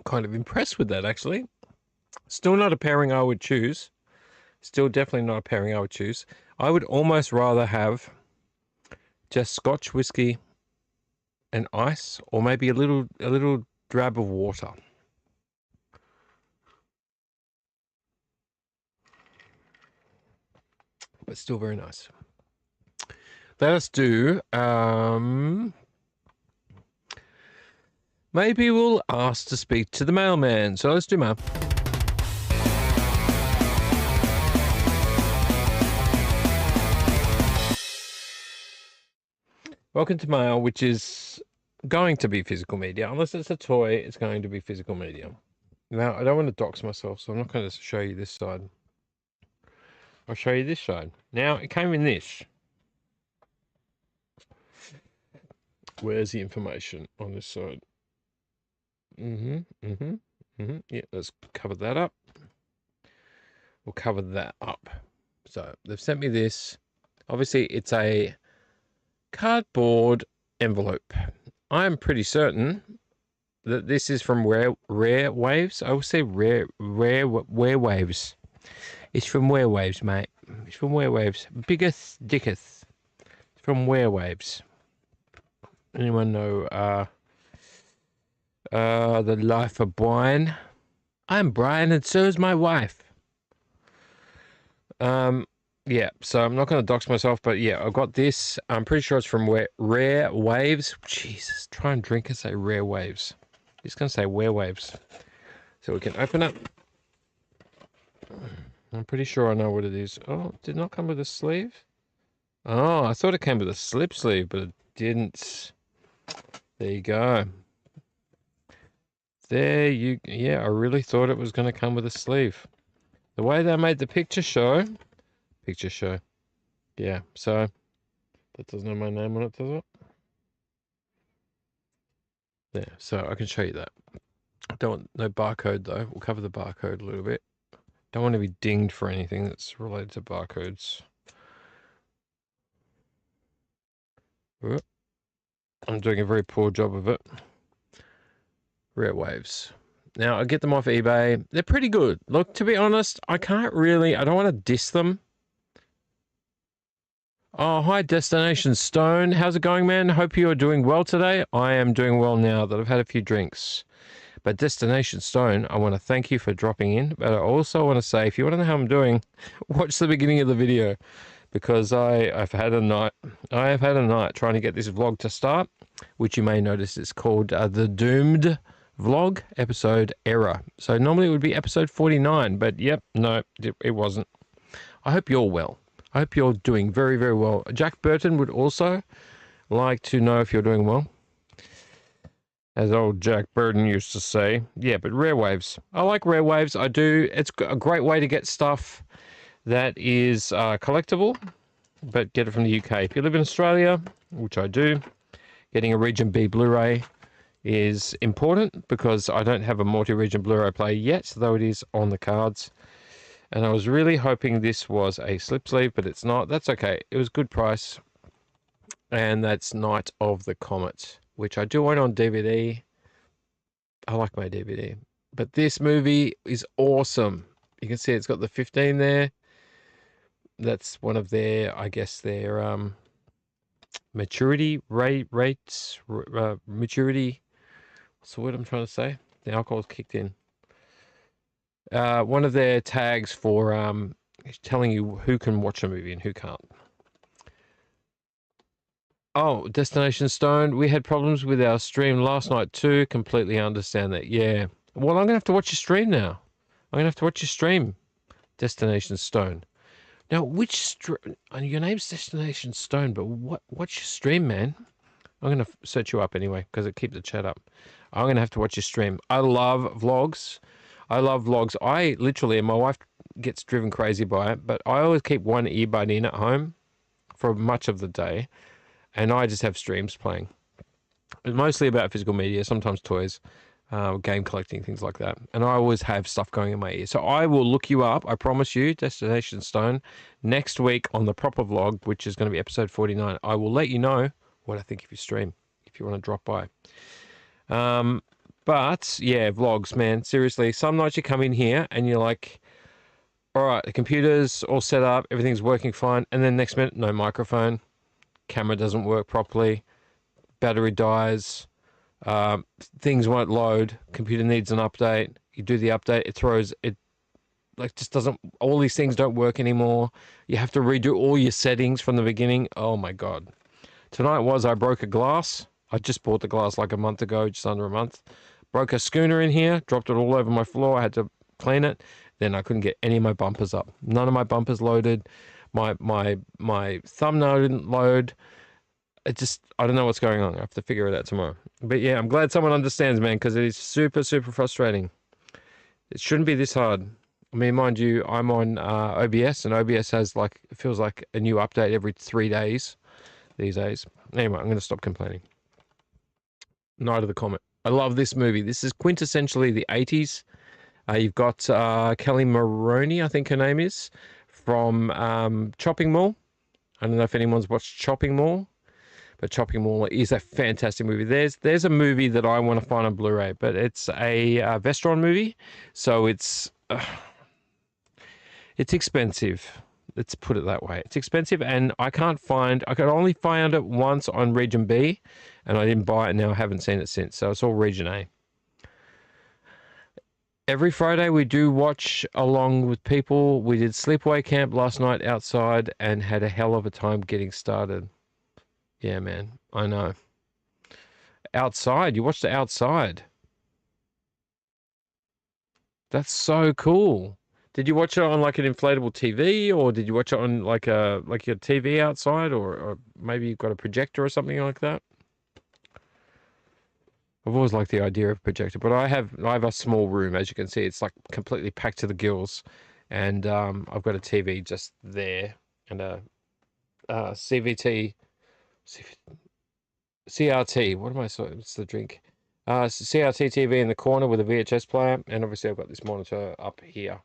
Kind of impressed with that, actually. Still not a pairing I would choose. Still definitely not a pairing I would choose. I would almost rather have just Scotch whiskey and ice, or maybe a little drab of water. But still very nice. Let us do, maybe we'll ask to speak to the mailman. So let's do mail. Welcome to mail, which is going to be physical media. Unless it's a toy, it's going to be physical media. Now, I don't want to dox myself, so I'm not going to show you this side. I'll show you this side. Now, it came in this. Where's the information on this side? Yeah, let's cover that up. We'll cover that up. So, they've sent me this. Obviously, it's a cardboard envelope. I'm pretty certain that this is from Rare Waves. I will say Rare Waves. It's from Rare Waves, mate. It's from Werewaves. Biggest Dicketh. It's from Werewaves. Anyone know The Life of Brian? I'm Brian and so is my wife. Yeah, so I'm not going to dox myself, but yeah, I've got this. I'm pretty sure it's from Rare Waves. Jesus, try and drink and say Rare Waves. Just going to say Werewaves. So we can open it. I'm pretty sure I know what it is. Oh, it did not come with a sleeve? Oh, I thought it came with a slip sleeve, but it didn't. There you go. Yeah, I really thought it was going to come with a sleeve. The way they made the picture show. Yeah, so that doesn't have my name on it, does it? There, so I can show you that. Don't want no barcode though. We'll cover the barcode a little bit. Don't want to be dinged for anything that's related to barcodes. I'm doing a very poor job of it. Rare Waves. Now, I get them off eBay. They're pretty good. Look, to be honest, I don't want to diss them. Oh, hi, Destination Stone. How's it going, man? Hope you are doing well today. I am doing well now that I've had a few drinks. But Destination Stone, I want to thank you for dropping in. But I also want to say, if you want to know how I'm doing, watch the beginning of the video. Because I've had a night. I have had a night trying to get this vlog to start. Which you may notice is called the Doomed Vlog Episode Error. So normally it would be episode 49. But yep, no, it wasn't. I hope you're well. I hope you're doing very, very well. Jack Burton would also like to know if you're doing well. As old Jack Burton used to say. Yeah, but Rare Waves. I like Rare Waves. I do. It's a great way to get stuff that is collectible, but get it from the UK. If you live in Australia, which I do, getting a Region B Blu-ray is important because I don't have a multi-region Blu-ray player yet, though it is on the cards. And I was really hoping this was a slip sleeve, but it's not. That's okay. It was a good price. And that's Night of the Comet, which I do own on DVD. I like my DVD. But this movie is awesome. You can see it's got the 15 there. That's one of their, I guess, their maturity rates. Maturity. What's the word I'm trying to say? The alcohol's kicked in. One of their tags for telling you who can watch a movie and who can't. Oh, Destination Stone. We had problems with our stream last night too. Completely understand that. Yeah. Well, I'm going to have to watch your stream now. I'm going to have to watch your stream, Destination Stone. Now, your name's Destination Stone, but what's your stream, man? I'm going to search you up anyway because it keeps the chat up. I'm going to have to watch your stream. I love vlogs. I literally, and my wife gets driven crazy by it, but I always keep one earbud in at home for much of the day, and I just have streams playing. It's mostly about physical media, sometimes toys, game collecting, things like that. And I always have stuff going in my ear. So I will look you up, I promise you, Destination Stone, next week on the proper vlog, which is going to be episode 49. I will let you know what I think of your stream, if you want to drop by. But yeah, vlogs, man, seriously, some nights you come in here and you're like, all right, the computer's all set up, everything's working fine, and then next minute, no microphone, camera doesn't work properly, battery dies, things won't load, computer needs an update, you do the update, it just doesn't, all these things don't work anymore, you have to redo all your settings from the beginning. Oh my God. Tonight I broke a glass. I just bought the glass like a month ago, just under a month. Broke a schooner in here, dropped it all over my floor. I had to clean it. Then I couldn't get any of my bumpers up. None of my bumpers loaded. My thumbnail didn't load. I don't know what's going on. I have to figure it out tomorrow. But yeah, I'm glad someone understands, man, because it is super, super frustrating. It shouldn't be this hard. I mean, mind you, I'm on OBS, and OBS has it feels like a new update every 3 days these days. Anyway, I'm going to stop complaining. Night of the Comet. I love this movie. This is quintessentially the 80s. You've got Kelly Maroney, I think her name is, from Chopping Mall. I don't know if anyone's watched Chopping Mall, but Chopping Mall is a fantastic movie. There's a movie that I want to find on Blu-ray, but it's a Vestron movie, so it's expensive. Let's put it that way. It's expensive, and I could only find it once on Region B, and I didn't buy it. Now I haven't seen it since, so it's all Region A. Every Friday we do watch along with people. We did sleepaway camp last night outside and had a hell of a time getting started. Yeah, man, I know. Outside, you watched it outside. That's so cool. Did you watch it on like an inflatable TV, or did you watch it on like your TV outside, or maybe you've got a projector or something like that? I've always liked the idea of a projector, but I have a small room, as you can see. It's like completely packed to the gills, and I've got a TV just there and a CRT. What am I saying? It's the drink. CRT TV in the corner with a VHS player, and obviously I've got this monitor up here,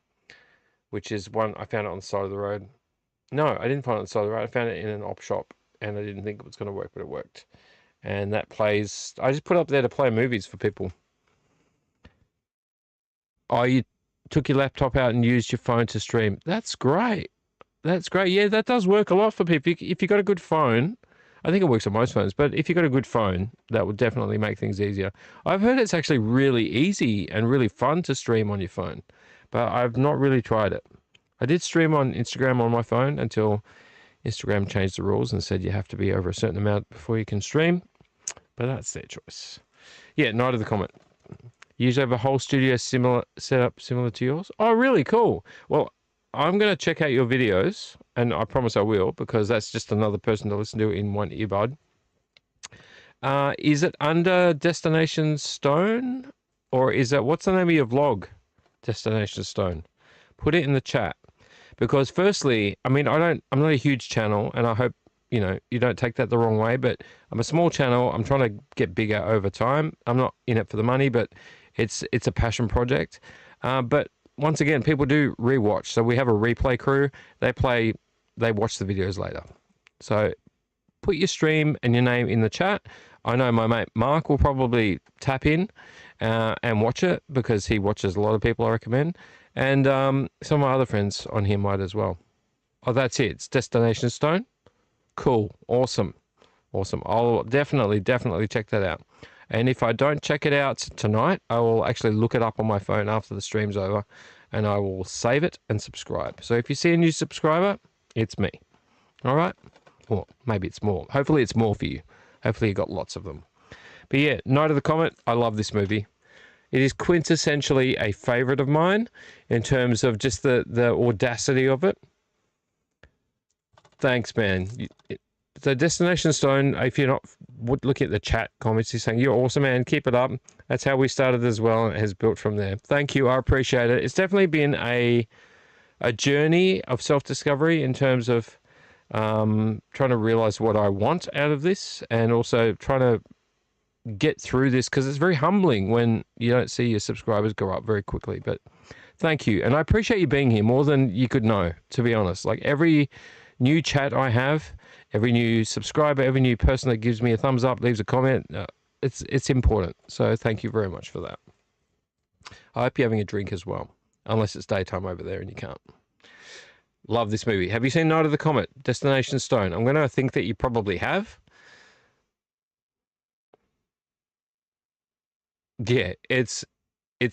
which is one I found it on the side of the road. No, I didn't find it on the side of the road. I found it in an op shop, and I didn't think it was going to work, but it worked. And that plays. I just put it up there to play movies for people. Oh, you took your laptop out and used your phone to stream. That's great. That's great. Yeah, that does work a lot for people. If you've got a good phone, I think it works on most phones, but if you've got a good phone, that would definitely make things easier. I've heard it's actually really easy and really fun to stream on your phone, but I've not really tried it. I did stream on Instagram on my phone until Instagram changed the rules and said you have to be over a certain amount before you can stream, but that's their choice. Yeah, Night of the Comet. You usually have a whole studio setup similar to yours. Oh, really cool. Well, I'm going to check out your videos, and I promise I will, because that's just another person to listen to in one earbud. Is it under Destination Stone, or is that, what's the name of your vlog? Destination Stone. Put it in the chat, because firstly, I mean, I'm not a huge channel, and I hope, you don't take that the wrong way, but I'm a small channel. I'm trying to get bigger over time. I'm not in it for the money, but it's a passion project. But once again, people do rewatch. So we have a replay crew. They watch the videos later. So put your stream and your name in the chat. I know my mate Mark will probably tap in and watch it, because he watches a lot of people I recommend. And some of my other friends on here might as well. Oh, that's it. It's Destination Stone. Cool. Awesome. I'll definitely check that out. And if I don't check it out tonight, I will actually look it up on my phone after the stream's over, and I will save it and subscribe. So if you see a new subscriber, it's me. All right? Or maybe it's more. Hopefully it's more for you. Hopefully you got lots of them. But yeah, Night of the Comet, I love this movie. It is quintessentially a favorite of mine in terms of just the audacity of it. Thanks, man. So Destination Stone, if you're not looking at the chat comments, he's saying, you're awesome, man. Keep it up. That's how we started as well, and it has built from there. Thank you. I appreciate it. It's definitely been a journey of self-discovery in terms of trying to realize what I want out of this, and also trying to get through this, because it's very humbling when you don't see your subscribers go up very quickly. But thank you. And I appreciate you being here more than you could know, to be honest. Like every new chat I have, every new subscriber, every new person that gives me a thumbs up, leaves a comment, it's important. So thank you very much for that. I hope you're having a drink as well, unless it's daytime over there and you can't. Love this movie. Have you seen Night of the Comet, Destination Stone? I'm going to think that you probably have. Yeah, it's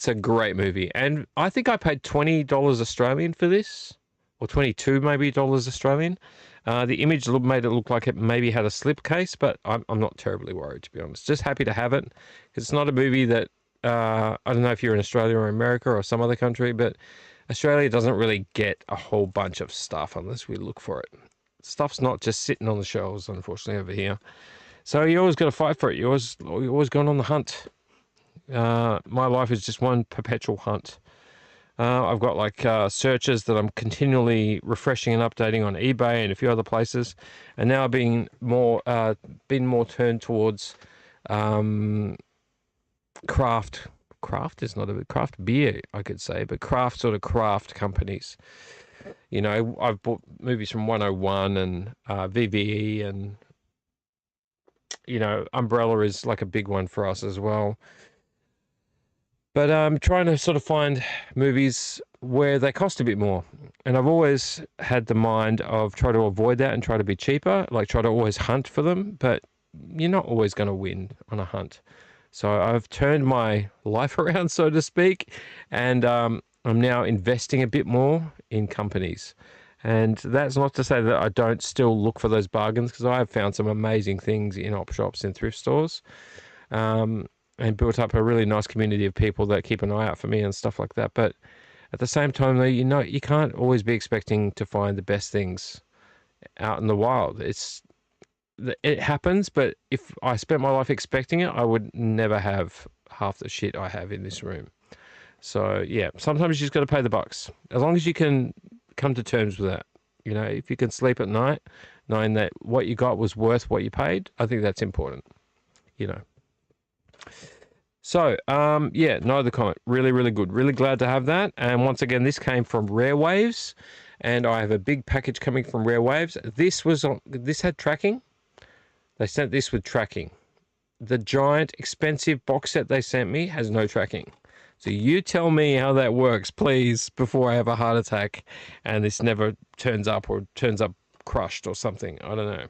a great movie. And I think I paid $20 Australian for this, or 22 maybe dollars Australian. The image made it look like it maybe had a slipcase, but I'm not terribly worried, to be honest. Just happy to have it. It's not a movie that, I don't know if you're in Australia or America or some other country, but Australia doesn't really get a whole bunch of stuff unless we look for it. Stuff's not just sitting on the shelves, unfortunately, over here. So you always got to fight for it. You're always going on the hunt. My life is just one perpetual hunt. I've got like searches that I'm continually refreshing and updating on eBay and a few other places, and now being more turned towards craft is not a craft beer, I could say, but craft companies. I've bought movies from 101 and VVE, and Umbrella is like a big one for us as well. But I'm trying to sort of find movies where they cost a bit more. And I've always had the mind of try to avoid that and try to be cheaper, like try to always hunt for them. But you're not always going to win on a hunt. So I've turned my life around, so to speak, and I'm now investing a bit more in companies. And that's not to say that I don't still look for those bargains, because I have found some amazing things in op shops and thrift stores, and built up a really nice community of people that keep an eye out for me and stuff like that. But at the same time, though, you can't always be expecting to find the best things out in the wild. It happens, but if I spent my life expecting it, I would never have half the shit I have in this room. So yeah, sometimes you just got to pay the bucks. As long as you can come to terms with that, if you can sleep at night knowing that what you got was worth what you paid, I think that's important. So yeah, no other comment. Really, really good. Really glad to have that. And once again, this came from Rare Waves, and I have a big package coming from Rare Waves. This had tracking. They sent this with tracking. The giant, expensive box set they sent me has no tracking. So you tell me how that works, please, before I have a heart attack and this never turns up or turns up crushed or something. I don't know.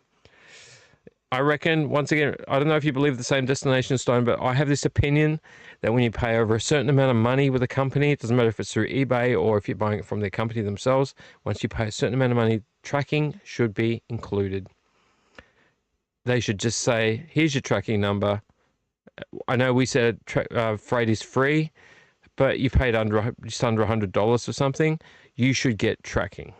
I reckon, once again, I don't know if you believe the same Destination Stone, but I have this opinion that when you pay over a certain amount of money with a company, it doesn't matter if it's through eBay or if you're buying it from the company themselves, once you pay a certain amount of money, tracking should be included. They should just say, here's your tracking number. I know we said freight is free, but you paid just under $100 for something. You should get tracking.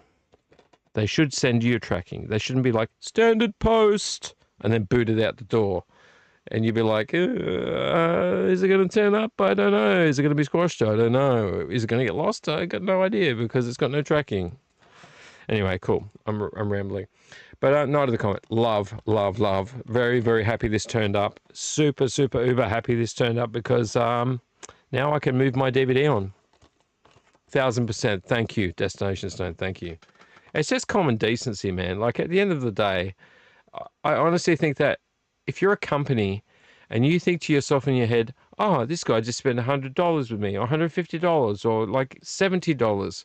They should send you tracking. They shouldn't be like, standard post, and then boot it out the door. And you'd be like, is it going to turn up? I don't know. Is it going to be squashed? I don't know. Is it going to get lost? I got no idea because it's got no tracking. Anyway, cool. I'm rambling. But no to the comment. Love, love, love. Very, very happy this turned up. Super, super, uber happy this turned up because now I can move my DVD on. 1000%. Thank you, Destination Stone. Thank you. It's just common decency, man. Like, at the end of the day, I honestly think that if you're a company and you think to yourself in your head, oh, this guy just spent $100 with me, or $150, or like $70,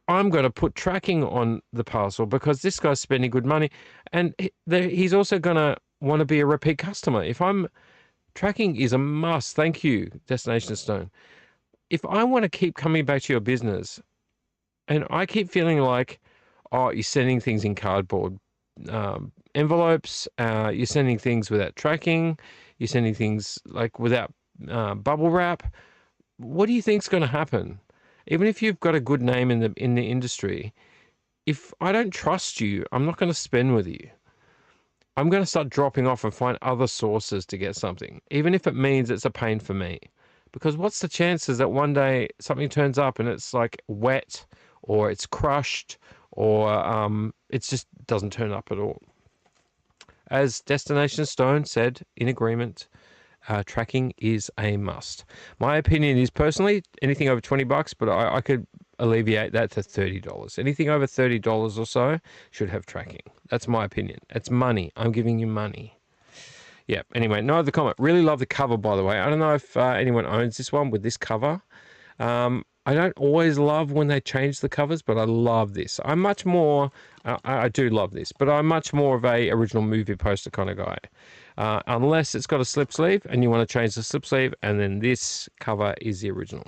I'm going to put tracking on the parcel because this guy's spending good money, and he's also going to want to be a repeat customer. Tracking is a must. Thank you, Destination Stone. If I want to keep coming back to your business, and I keep feeling like, oh, you're sending things in cardboard envelopes, you're sending things without tracking, you're sending things like without bubble wrap, what do you think's going to happen? Even if you've got a good name in the industry, if I don't trust you, I'm not going to spend with you. I'm going to start dropping off and find other sources to get something, even if it means it's a pain for me. Because what's the chances that one day something turns up and it's like wet, or it's crushed, or it just doesn't turn up at all? As Destination Stone said in agreement, tracking is a must. My opinion is, personally, anything over $20, but I could alleviate that to $30. Anything over $30 or so should have tracking. That's my opinion. It's money. I'm giving you money. Yeah, anyway, no other comment. Really love the cover, by the way. I don't know if anyone owns this one with this cover. I don't always love when they change the covers, but I love this. I'm much more, I do love this, but I'm much more of a original movie poster kind of guy. Unless it's got a slip sleeve and you want to change the slip sleeve, and then this cover is the original.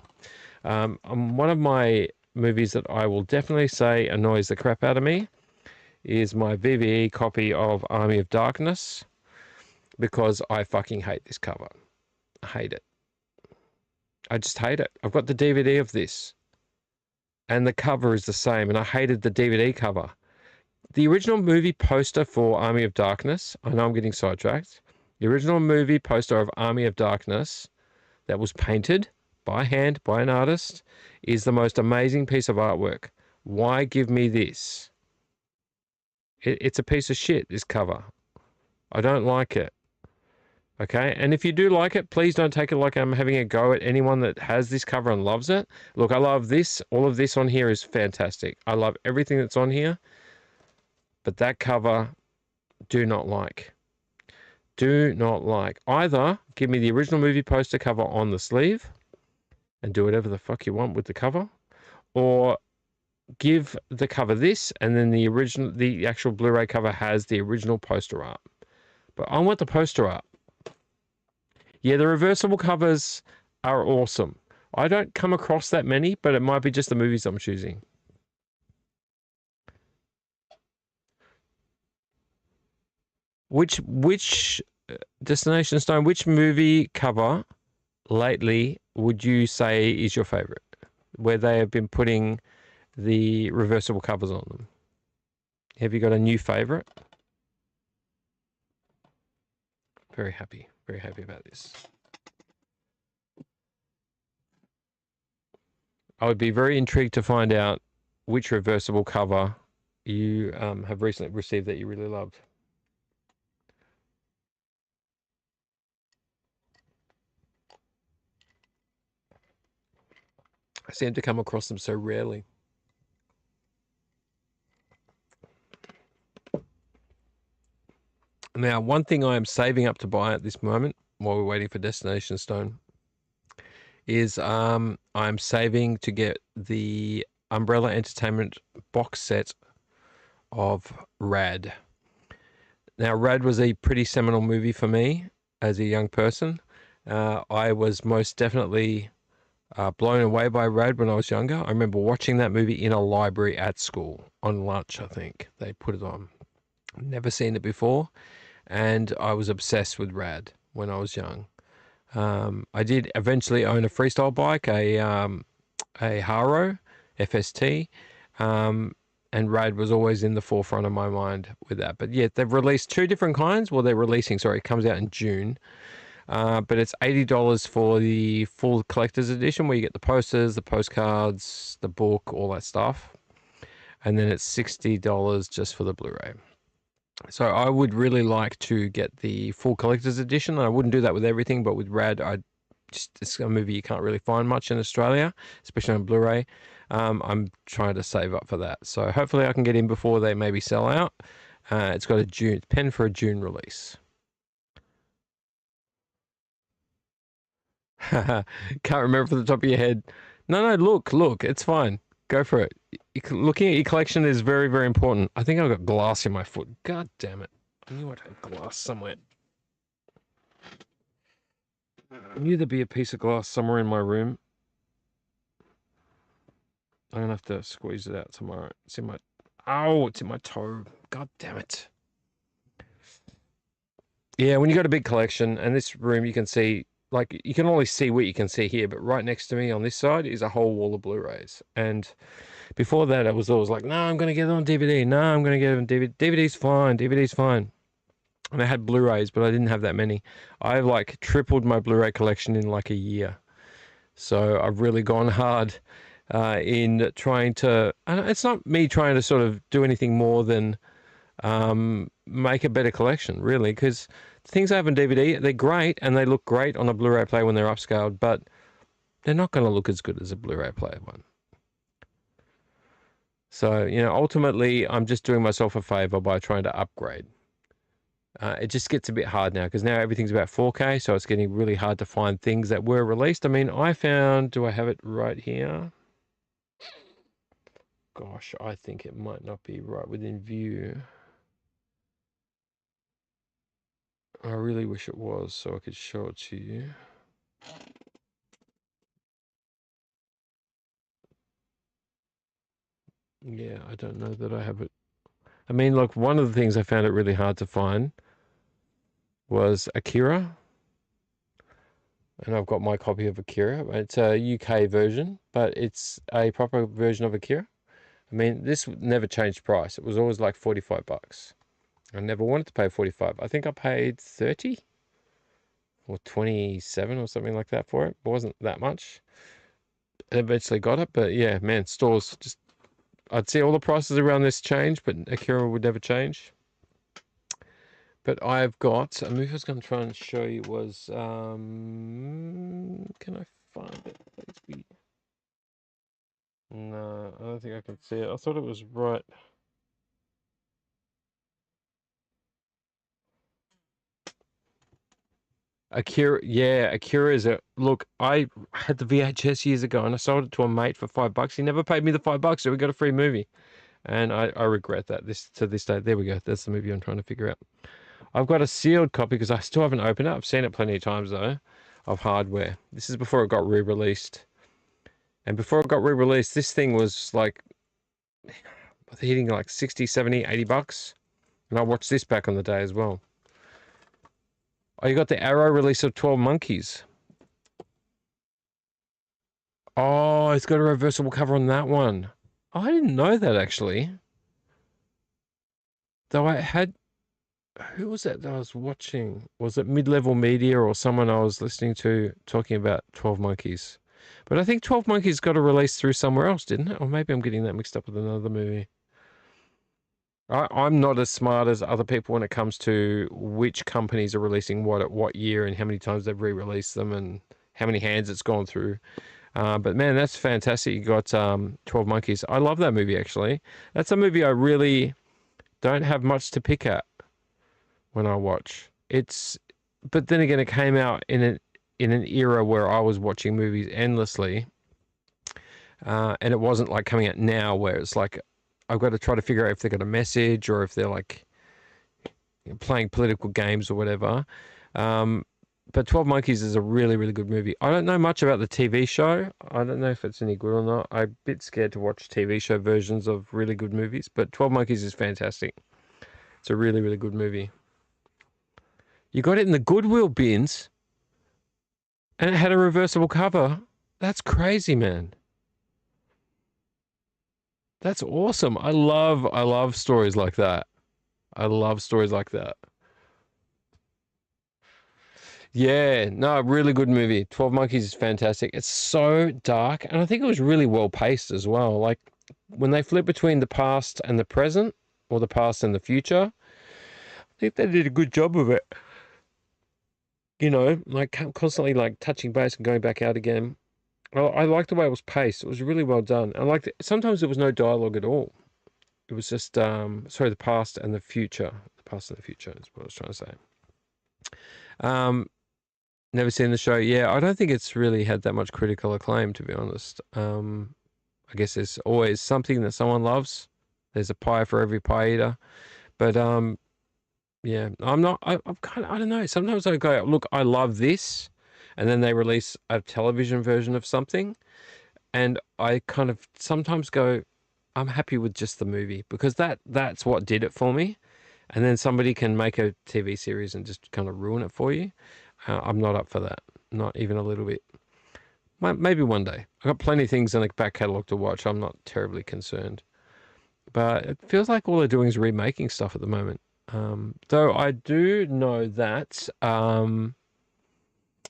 One of my movies that I will definitely say annoys the crap out of me is my VVE copy of Army of Darkness, because I fucking hate this cover. I hate it. I just hate it. I've got the DVD of this, and the cover is the same, and I hated the DVD cover. The original movie poster for Army of Darkness, I know I'm getting sidetracked, the original movie poster of Army of Darkness that was painted by hand by an artist is the most amazing piece of artwork. Why give me this? It's a piece of shit, this cover. I don't like it. Okay, and if you do like it, please don't take it like I'm having a go at anyone that has this cover and loves it. Look, I love this. All of this on here is fantastic. I love everything that's on here. But that cover, do not like. do not like. Either give me the original movie poster cover on the sleeve and do whatever the fuck you want with the cover, or give the cover this, and then the actual Blu-ray cover has the original poster art. But I want the poster art. Yeah, the reversible covers are awesome. I don't come across that many, but it might be just the movies I'm choosing. Which Destination Stone, which movie cover lately would you say is your favorite? Where they have been putting the reversible covers on them. Have you got a new favorite? Very happy about this. I would be very intrigued to find out which reversible cover you have recently received that you really loved. I seem to come across them so rarely. Now, one thing I am saving up to buy at this moment, while we're waiting for Destination Stone, is I'm saving to get the Umbrella Entertainment box set of Rad. Now, Rad was a pretty seminal movie for me as a young person. I was most definitely blown away by Rad when I was younger. I remember watching that movie in a library at school on lunch, I think. They put it on. Never seen it before, and I was obsessed with Rad when I was young. I did eventually own a freestyle bike, a Haro FST, and Rad was always in the forefront of my mind with that. But yeah, they've released two different kinds. Well, they're releasing, sorry, it comes out in June. But it's $80 for the full collector's edition, where you get the posters, the postcards, the book, all that stuff. And then it's $60 just for the Blu-ray. So I would really like to get the full collector's edition. I wouldn't do that with everything, but with Rad, it's a movie you can't really find much in Australia, especially on Blu-ray. I'm trying to save up for that. So hopefully I can get in before they maybe sell out. It's got a pen for a June release. Can't remember from the top of your head. No, look, it's fine. Go for it. Looking at your collection is very, very important. I think I've got glass in my foot. God damn it. I knew I'd have glass somewhere. I knew there'd be a piece of glass somewhere in my room. I'm gonna have to squeeze it out tomorrow. It's in my... Ow, it's in my toe. God damn it. Yeah, when you got a big collection, and this room you can see... Like, you can only see what you can see here, but right next to me on this side is a whole wall of Blu-rays. And before that, I was always like, no, I'm going to get it on DVD. No, I'm going to get it on DVD. DVD's fine. And I had Blu-rays, but I didn't have that many. I've, like, tripled my Blu-ray collection in, like, a year. So I've really gone hard in trying to... It's not me trying to sort of do anything more than make a better collection, really, because... Things I have on DVD, they're great, and they look great on a Blu-ray player when they're upscaled, but they're not going to look as good as a Blu-ray player one. So, you know, ultimately, I'm just doing myself a favor by trying to upgrade. It just gets a bit hard now, because now everything's about 4K, so it's getting really hard to find things that were released. I mean, I found... Do I have it right here? Gosh, I think it might not be right within view. I really wish it was, so I could show it to you. Yeah, I don't know that I have it. I mean, look, one of the things I found it really hard to find was Akira. And I've got my copy of Akira. It's a UK version, but it's a proper version of Akira. I mean, this never changed price. It was always like 45 bucks. I never wanted to pay 45. I think I paid 30 or 27 or something like that for it. It wasn't that much. I eventually got it, but yeah, man, stores just... I'd see all the prices around this change, but Akira would never change. But I've got a movie I was going to try and show you was... can I find it? Please be... No, I don't think I can see it. I thought it was right... Akira, yeah, Akira is a look. I had the VHS years ago and I sold it to a mate for $5. He never paid me the $5, so we got a free movie. And I regret that this to this day. There we go. That's the movie I'm trying to figure out. I've got a sealed copy because I still haven't opened it. I've seen it plenty of times though, of Hardware. This is before it got re-released. And before it got re-released, this thing was like hitting like 60, 70, $80. And I watched this back on the day as well. Oh, you got the Arrow release of 12 Monkeys. Oh, it's got a reversible cover on that one. Oh, I didn't know that actually. Though I had, who was that I was watching? Was it Mid-Level Media or someone I was listening to talking about 12 Monkeys? But I think 12 Monkeys got a release through somewhere else, didn't it? Or maybe I'm getting that mixed up with another movie. I'm not as smart as other people when it comes to which companies are releasing what at what year and how many times they've re-released them and how many hands it's gone through. But man, that's fantastic. You got 12 Monkeys. I love that movie actually. That's a movie I really don't have much to pick at when I watch. But then again, it came out in an era where I was watching movies endlessly, and it wasn't like coming out now where it's like I've got to try to figure out if they've got a message or if they're like playing political games or whatever. But 12 Monkeys is a really, really good movie. I don't know much about the TV show. I don't know if it's any good or not. I'm a bit scared to watch TV show versions of really good movies, but 12 Monkeys is fantastic. It's a really, really good movie. You got it in the Goodwill bins and it had a reversible cover. That's crazy, man. That's awesome. I love stories like that. I love stories like that. Yeah, no, really good movie. 12 Monkeys is fantastic. It's so dark, and I think it was really well paced as well. Like when they flip between the past and the present, or the past and the future, I think they did a good job of it. You know, like constantly like touching base and going back out again. I liked the way it was paced. It was really well done. I liked it. Sometimes there was no dialogue at all. It was just sorry, the past and the future. The past and the future is what I was trying to say. Never seen the show. Yeah, I don't think it's really had that much critical acclaim, to be honest. I guess there's always something that someone loves. There's a pie for every pie eater. But yeah, I'm kind of, I don't know. Sometimes I go, look, I love this. And then they release a television version of something. And I kind of sometimes go, I'm happy with just the movie because that's what did it for me. And then somebody can make a TV series and just kind of ruin it for you. I'm not up for that. Not even a little bit. Maybe one day. I've got plenty of things in the back catalogue to watch. I'm not terribly concerned. But it feels like all they're doing is remaking stuff at the moment. Though I do know that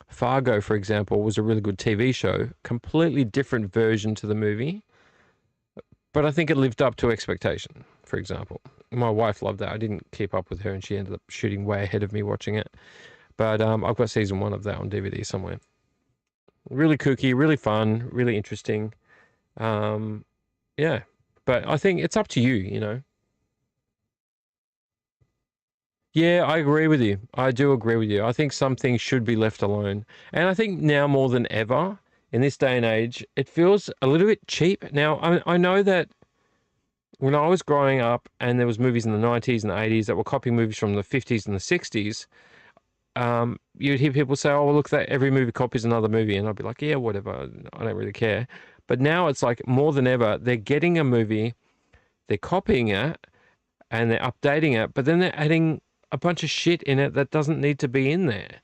Fargo, for example, was a really good TV show. Completely different version to the movie. But I think it lived up to expectation, for example. My wife loved that. I didn't keep up with her and she ended up shooting way ahead of me watching it. But I've got season 1 of that on DVD somewhere. Really kooky, really fun, really interesting. Yeah, but I think it's up to you, you know. Yeah, I agree with you. I do agree with you. I think some things should be left alone. And I think now more than ever, in this day and age, it feels a little bit cheap. Now, I know that when I was growing up and there was movies in the 90s and the 80s that were copying movies from the 50s and the 60s, you'd hear people say, oh, well, look, that every movie copies another movie. And I'd be like, yeah, whatever. I don't really care. But now it's like more than ever, they're getting a movie, they're copying it, and they're updating it, but then they're adding a bunch of shit in it that doesn't need to be in there.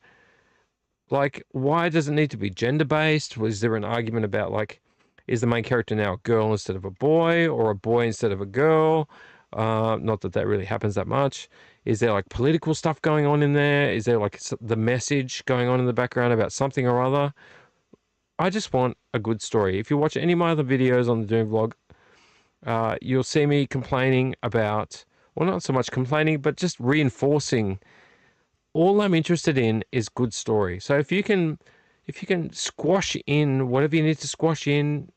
Like, why does it need to be gender-based? Was there an argument about, like, is the main character now a girl instead of a boy, or a boy instead of a girl? Not that that really happens that much. Is there like political stuff going on in there? Is there like the message going on in the background about something or other? I just want a good story. If you watch any of my other videos on the Doom vlog, you'll see me complaining about, well, not so much complaining, but just reinforcing. All I'm interested in is good story. So if you can squash in whatever you need to squash in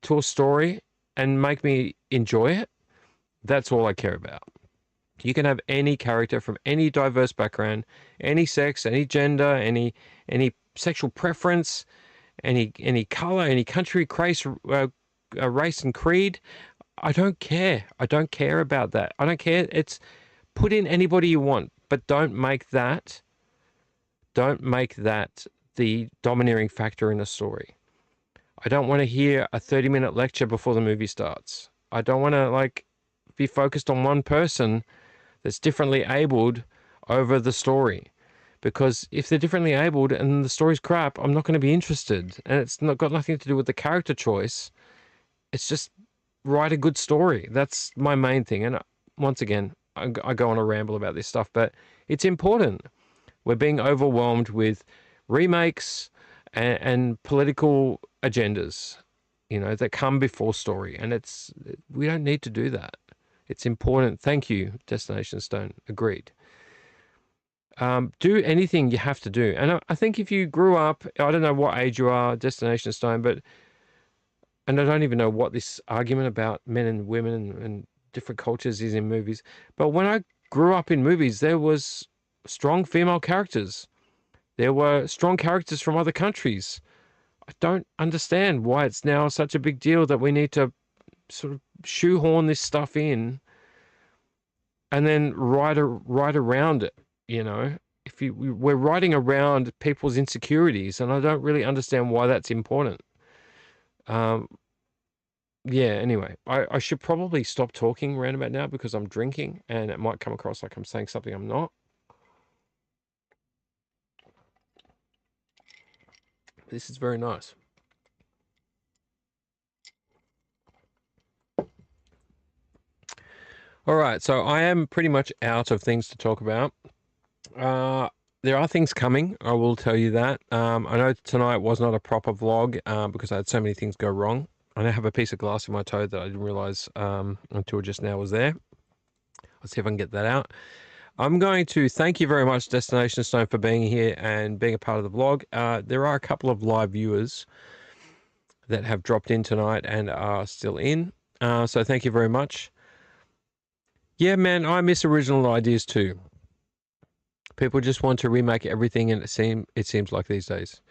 to a story and make me enjoy it, that's all I care about. You can have any character from any diverse background, any sex, any gender, any sexual preference, any color, any country, race and creed. I don't care. I don't care about that. I don't care. It's put in anybody you want, but don't make that the domineering factor in a story. I don't want to hear a 30-minute lecture before the movie starts. I don't want to be focused on one person that's differently abled over the story. Because if they're differently abled and the story's crap, I'm not going to be interested. And it's not got nothing to do with the character choice. It's just write a good story. That's my main thing. And once again, I go on a ramble about this stuff, but it's important. We're being overwhelmed with remakes and political agendas, that come before story. And we don't need to do that. It's important. Thank you, Destination Stone. Agreed. Do anything you have to do. And I think if you grew up, I don't know what age you are, Destination Stone, and I don't even know what this argument about men and women and different cultures is in movies. But when I grew up in movies, there was strong female characters. There were strong characters from other countries. I don't understand why it's now such a big deal that we need to sort of shoehorn this stuff in and then write around it. We're writing around people's insecurities, and I don't really understand why that's important. Anyway, I should probably stop talking around about now because I'm drinking and it might come across like I'm saying something I'm not. This is very nice. All right, so I am pretty much out of things to talk about. There are things coming, I will tell you that. I know tonight was not a proper vlog because I had so many things go wrong. I now have a piece of glass in my toe that I didn't realize until just now was there. Let's see if I can get that out. I'm going to thank you very much, Destination Stone, for being here and being a part of the vlog. There are a couple of live viewers that have dropped in tonight and are still in. So thank you very much. Yeah, man, I miss original ideas too. People just want to remake everything, and it seems like these days.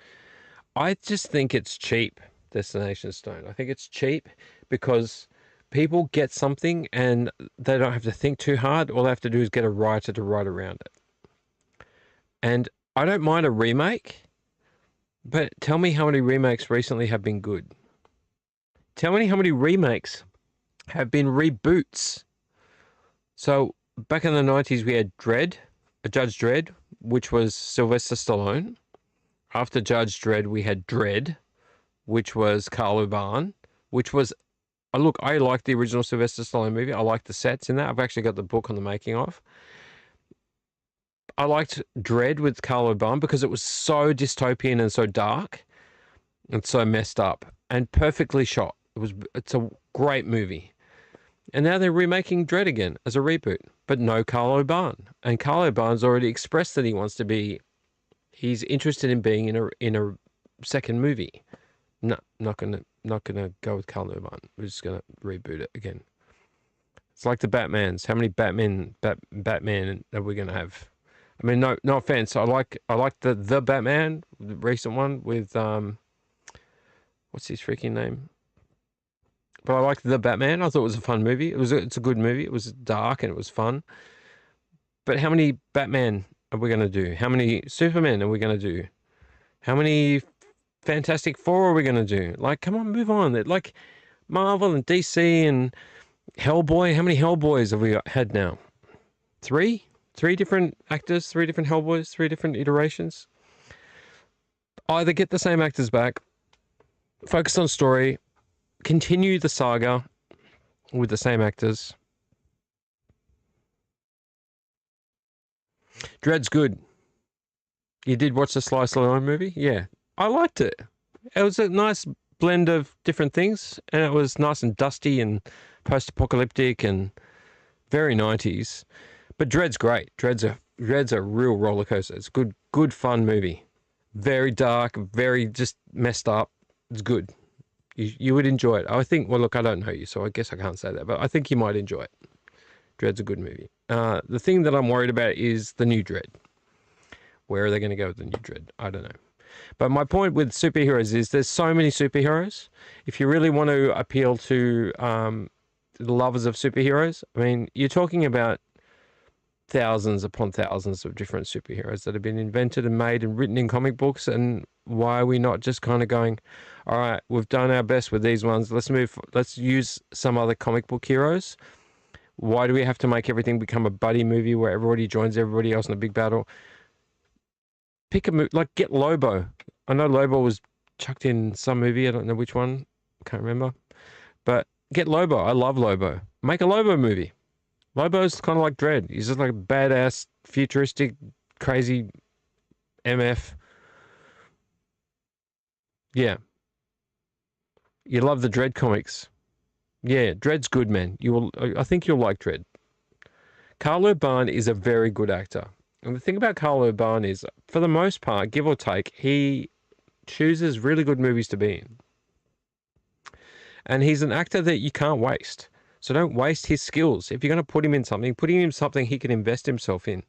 I just think it's cheap, Destination Stone. I think it's cheap because people get something and they don't have to think too hard. All they have to do is get a writer to write around it. And I don't mind a remake, but tell me how many remakes recently have been good. Tell me how many remakes have been reboots. So back in the 90s, we had Judge Dredd, which was Sylvester Stallone. After Judge Dredd, we had Dredd, which was Carl Urban, which was, look, I like the original Sylvester Stallone movie. I like the sets in that. I've actually got the book on the making of. I liked Dredd with Carl Urban because it was so dystopian and so dark and so messed up and perfectly shot. It's a great movie. And now they're remaking Dredd again as a reboot, but no Carl Urban. And Carl Urban's already expressed that he's interested in being in a second movie. No, not gonna go with Carl Urban. We're just gonna reboot it again. It's like the Batmans. How many Batman are we gonna have? I mean, no offense. I like the Batman, the recent one with what's his freaking name? But I liked The Batman. I thought it was a fun movie. It's a good movie. It was dark and it was fun. But how many Batman are we going to do? How many Superman are we going to do? How many Fantastic Four are we going to do? Like, come on, move on. Like Marvel and DC and Hellboy. How many Hellboys have we had now? Three? 3 different actors, 3 different Hellboys, 3 different iterations. Either get the same actors back, focus on story, continue the saga with the same actors. Dredd's good. You did watch the Sly Stallone movie? Yeah. I liked it. It was a nice blend of different things, and it was nice and dusty and post-apocalyptic and very 90s. But Dredd's great. Dredd's a real roller coaster. It's a good fun movie. Very dark, very just messed up. It's good. You would enjoy it. I think, well, look, I don't know you, so I guess I can't say that, but I think you might enjoy it. Dredd's a good movie. The thing that I'm worried about is the new Dread. Where are they going to go with the new Dread? I don't know. But my point with superheroes is there's so many superheroes. If you really want to appeal to the lovers of superheroes, I mean, you're talking about thousands upon thousands of different superheroes that have been invented and made and written in comic books. And why are we not just kind of going, all right, we've done our best with these ones. Let's use some other comic book heroes. Why do we have to make everything become a buddy movie where everybody joins everybody else in a big battle? Pick a movie, like get Lobo. I know Lobo was chucked in some movie. I don't know which one. Can't remember. But get Lobo. I love Lobo. Make a Lobo movie. Lobo's kind of like Dredd. He's just like a badass, futuristic, crazy MF. Yeah. You love the Dredd comics. Yeah, Dredd's good, man. I think you'll like Dredd. Carl Urban is a very good actor. And the thing about Carl Urban is, for the most part, give or take, he chooses really good movies to be in. And he's an actor that you can't waste. So don't waste his skills. If you're going to put him in something he can invest himself in.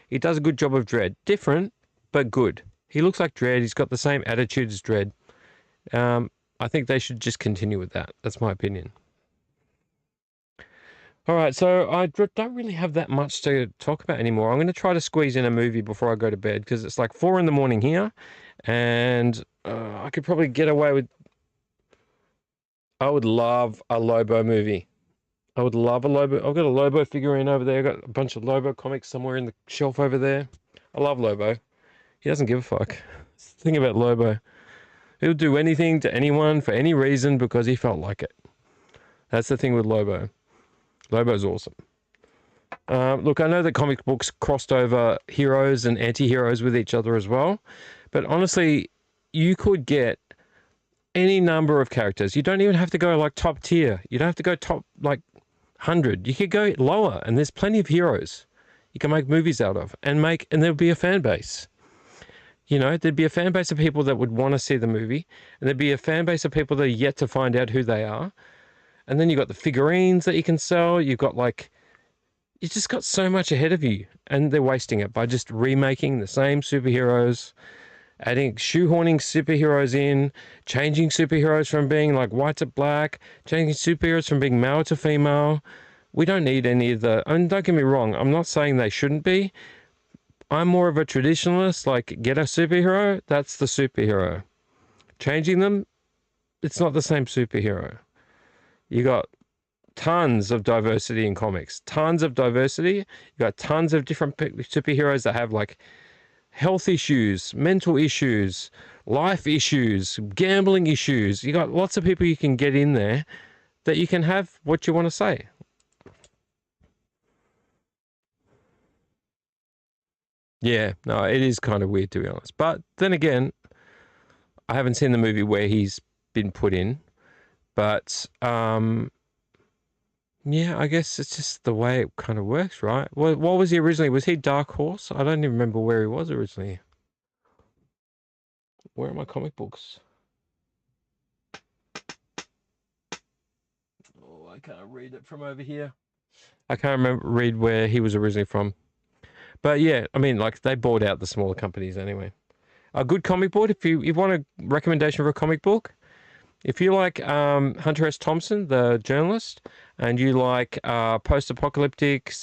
He does a good job of Dredd. Different, but good. He looks like Dredd. He's got the same attitude as Dredd. I think they should just continue with that. That's my opinion. All right, so I don't really have that much to talk about anymore. I'm going to try to squeeze in a movie before I go to bed because it's like 4 a.m. here, and I could probably get away with... I would love a Lobo movie. I would love a Lobo. I've got a Lobo figurine over there. I've got a bunch of Lobo comics somewhere in the shelf over there. I love Lobo. He doesn't give a fuck. That's the thing about Lobo. He'll do anything to anyone for any reason because he felt like it. That's the thing with Lobo. Lobo's awesome. Look, I know that comic books crossed over heroes and anti-heroes with each other as well. But honestly, you could get any number of characters. You don't even have to go like top tier. You don't have to go top like 100. You could go lower, and there's plenty of heroes you can make movies out of and there'll be a fan base. You know, there'd be a fan base of people that would want to see the movie, and there'd be a fan base of people that are yet to find out who they are. And then you've got the figurines that you can sell. You've got you just got so much ahead of you, and they're wasting it by just remaking the same superheroes, shoehorning superheroes in, changing superheroes from being like white to black, changing superheroes from being male to female. We don't need any of the... And don't get me wrong, I'm not saying they shouldn't be. I'm more of a traditionalist, like get a superhero, that's the superhero. Changing them, it's not the same superhero. You got tons of diversity in comics, tons of diversity. You got tons of different superheroes that have like health issues, mental issues, life issues, gambling issues. You got lots of people you can get in there that you can have what you want to say. Yeah, no, it is kind of weird to be honest. But then again, I haven't seen the movie where he's been put in. But, yeah, I guess it's just the way it kind of works, right? What was he originally? Was he Dark Horse? I don't even remember where he was originally. Where are my comic books? Oh, I can't read it from over here. I can't read where he was originally from. But, yeah, I mean, like, they bought out the smaller companies anyway. A good comic book, if you want a recommendation for a comic book, if you like Hunter S. Thompson, the journalist, and you like post-apocalyptic,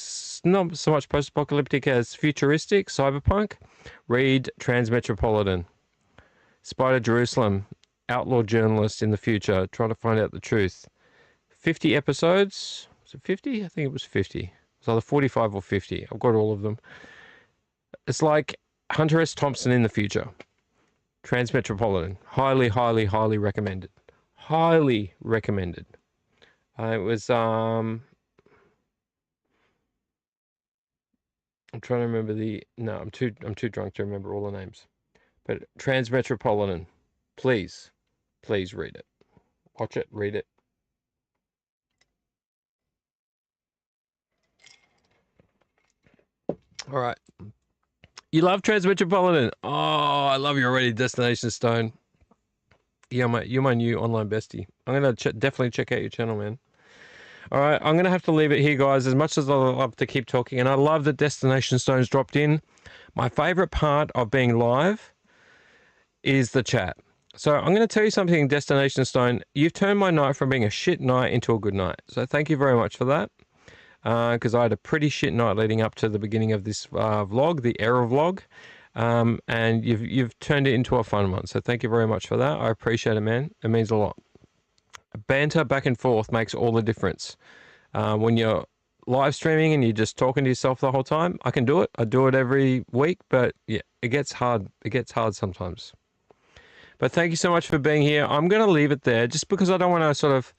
not so much post-apocalyptic as futuristic, cyberpunk, read Transmetropolitan. Spider Jerusalem, outlaw journalist in the future, trying to find out the truth. 50 episodes. Was it 50? I think it was 50. It's either 45 or 50. I've got all of them. It's like Hunter S. Thompson in the future. Transmetropolitan. Highly, highly, highly recommended. Highly recommended. It was I'm trying to remember I'm too drunk to remember all the names. But Transmetropolitan. Please read it. Watch it, read it. All right. You love Transmetropolitan. Oh, I love you already, Destination Stone. Yeah, mate, you're my new online bestie. I'm going to definitely check out your channel, man. All right, I'm going to have to leave it here, guys, as much as I love to keep talking. And I love that Destination Stone's dropped in. My favorite part of being live is the chat. So I'm going to tell you something, Destination Stone. You've turned my night from being a shit night into a good night. So thank you very much for that. Because I had a pretty shit night leading up to the beginning of this vlog, the error vlog. And you've turned it into a fun one. So thank you very much for that. I appreciate it, man. It means a lot. Banter back and forth makes all the difference. When you're live streaming and you're just talking to yourself the whole time, I can do it. I do it every week, but yeah, it gets hard. It gets hard sometimes. But thank you so much for being here. I'm going to leave it there just because I don't want to sort of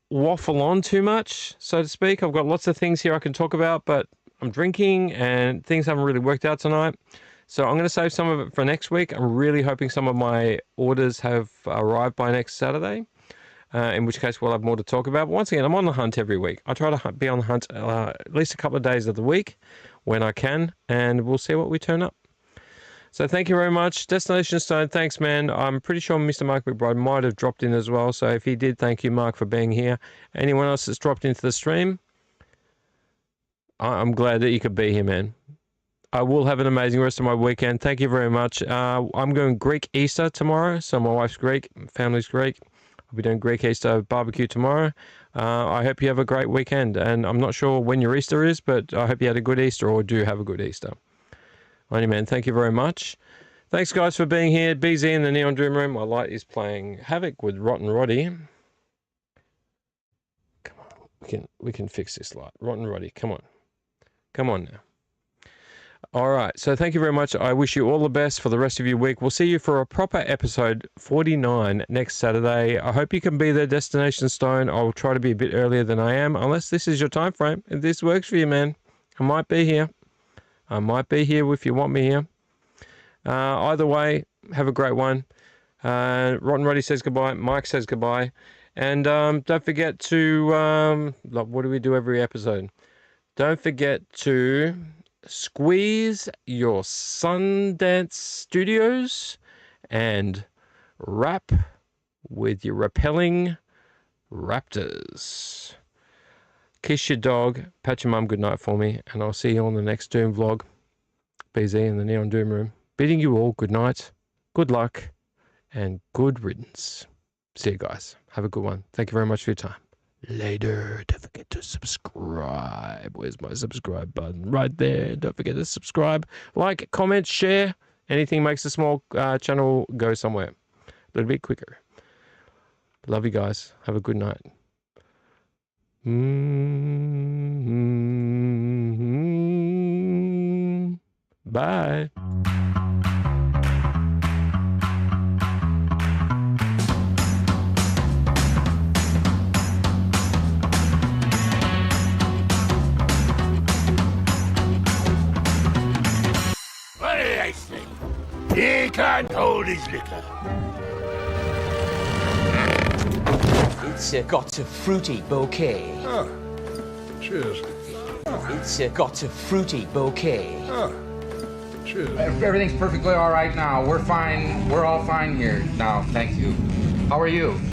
waffle on too much, so to speak. I've got lots of things here I can talk about, but I'm drinking and things haven't really worked out tonight. So I'm going to save some of it for next week. I'm really hoping some of my orders have arrived by next Saturday, in which case we'll have more to talk about. But once again, I'm on the hunt every week. I try to be on the hunt at least a couple of days of the week when I can, and we'll see what we turn up. So thank you very much. Destination Stone, thanks, man. I'm pretty sure Mr. Mark McBride might have dropped in as well. So if he did, thank you, Mark, for being here. Anyone else that's dropped into the stream, I'm glad that you could be here, man. I will have an amazing rest of my weekend. Thank you very much. I'm going Greek Easter tomorrow. So my wife's Greek, family's Greek. I'll be doing Greek Easter barbecue tomorrow. I hope you have a great weekend. And I'm not sure when your Easter is, but I hope you had a good Easter or do have a good Easter. Alrighty, man. Thank you very much. Thanks, guys, for being here. BZ in the Neon Doom Room. My light is playing havoc with Rotten Roddy. Come on. We can fix this light. Rotten Roddy, come on. Come on now. All right. So thank you very much. I wish you all the best for the rest of your week. We'll see you for a proper episode 49 next Saturday. I hope you can be there, Destination Stone. I'll try to be a bit earlier than I am, unless this is your time frame. If this works for you, man, I might be here. I might be here if you want me here. Either way, have a great one. Rotten Roddy says goodbye. Mike says goodbye. And don't forget to, what do we do every episode? Don't forget to squeeze your Sundance Studios and rap with your repelling raptors. Kiss your dog, pat your mum good night for me, and I'll see you on the next Doom vlog. BZ in the Neon Doom Room. Bidding you all good night, good luck, and good riddance. See you guys. Have a good one. Thank you very much for your time. Later. Don't forget to subscribe. Where's my subscribe button? Right there. Don't forget to subscribe. Like, comment, share. Anything makes the small channel go somewhere a little bit quicker. Love you guys. Have a good night. Bye. What did I say? He can't hold his liquor. It's got a fruity bouquet. Oh, cheers. It's got a fruity bouquet. Oh, cheers. Everything's perfectly all right now. We're fine. We're all fine here now. Thank you. How are you?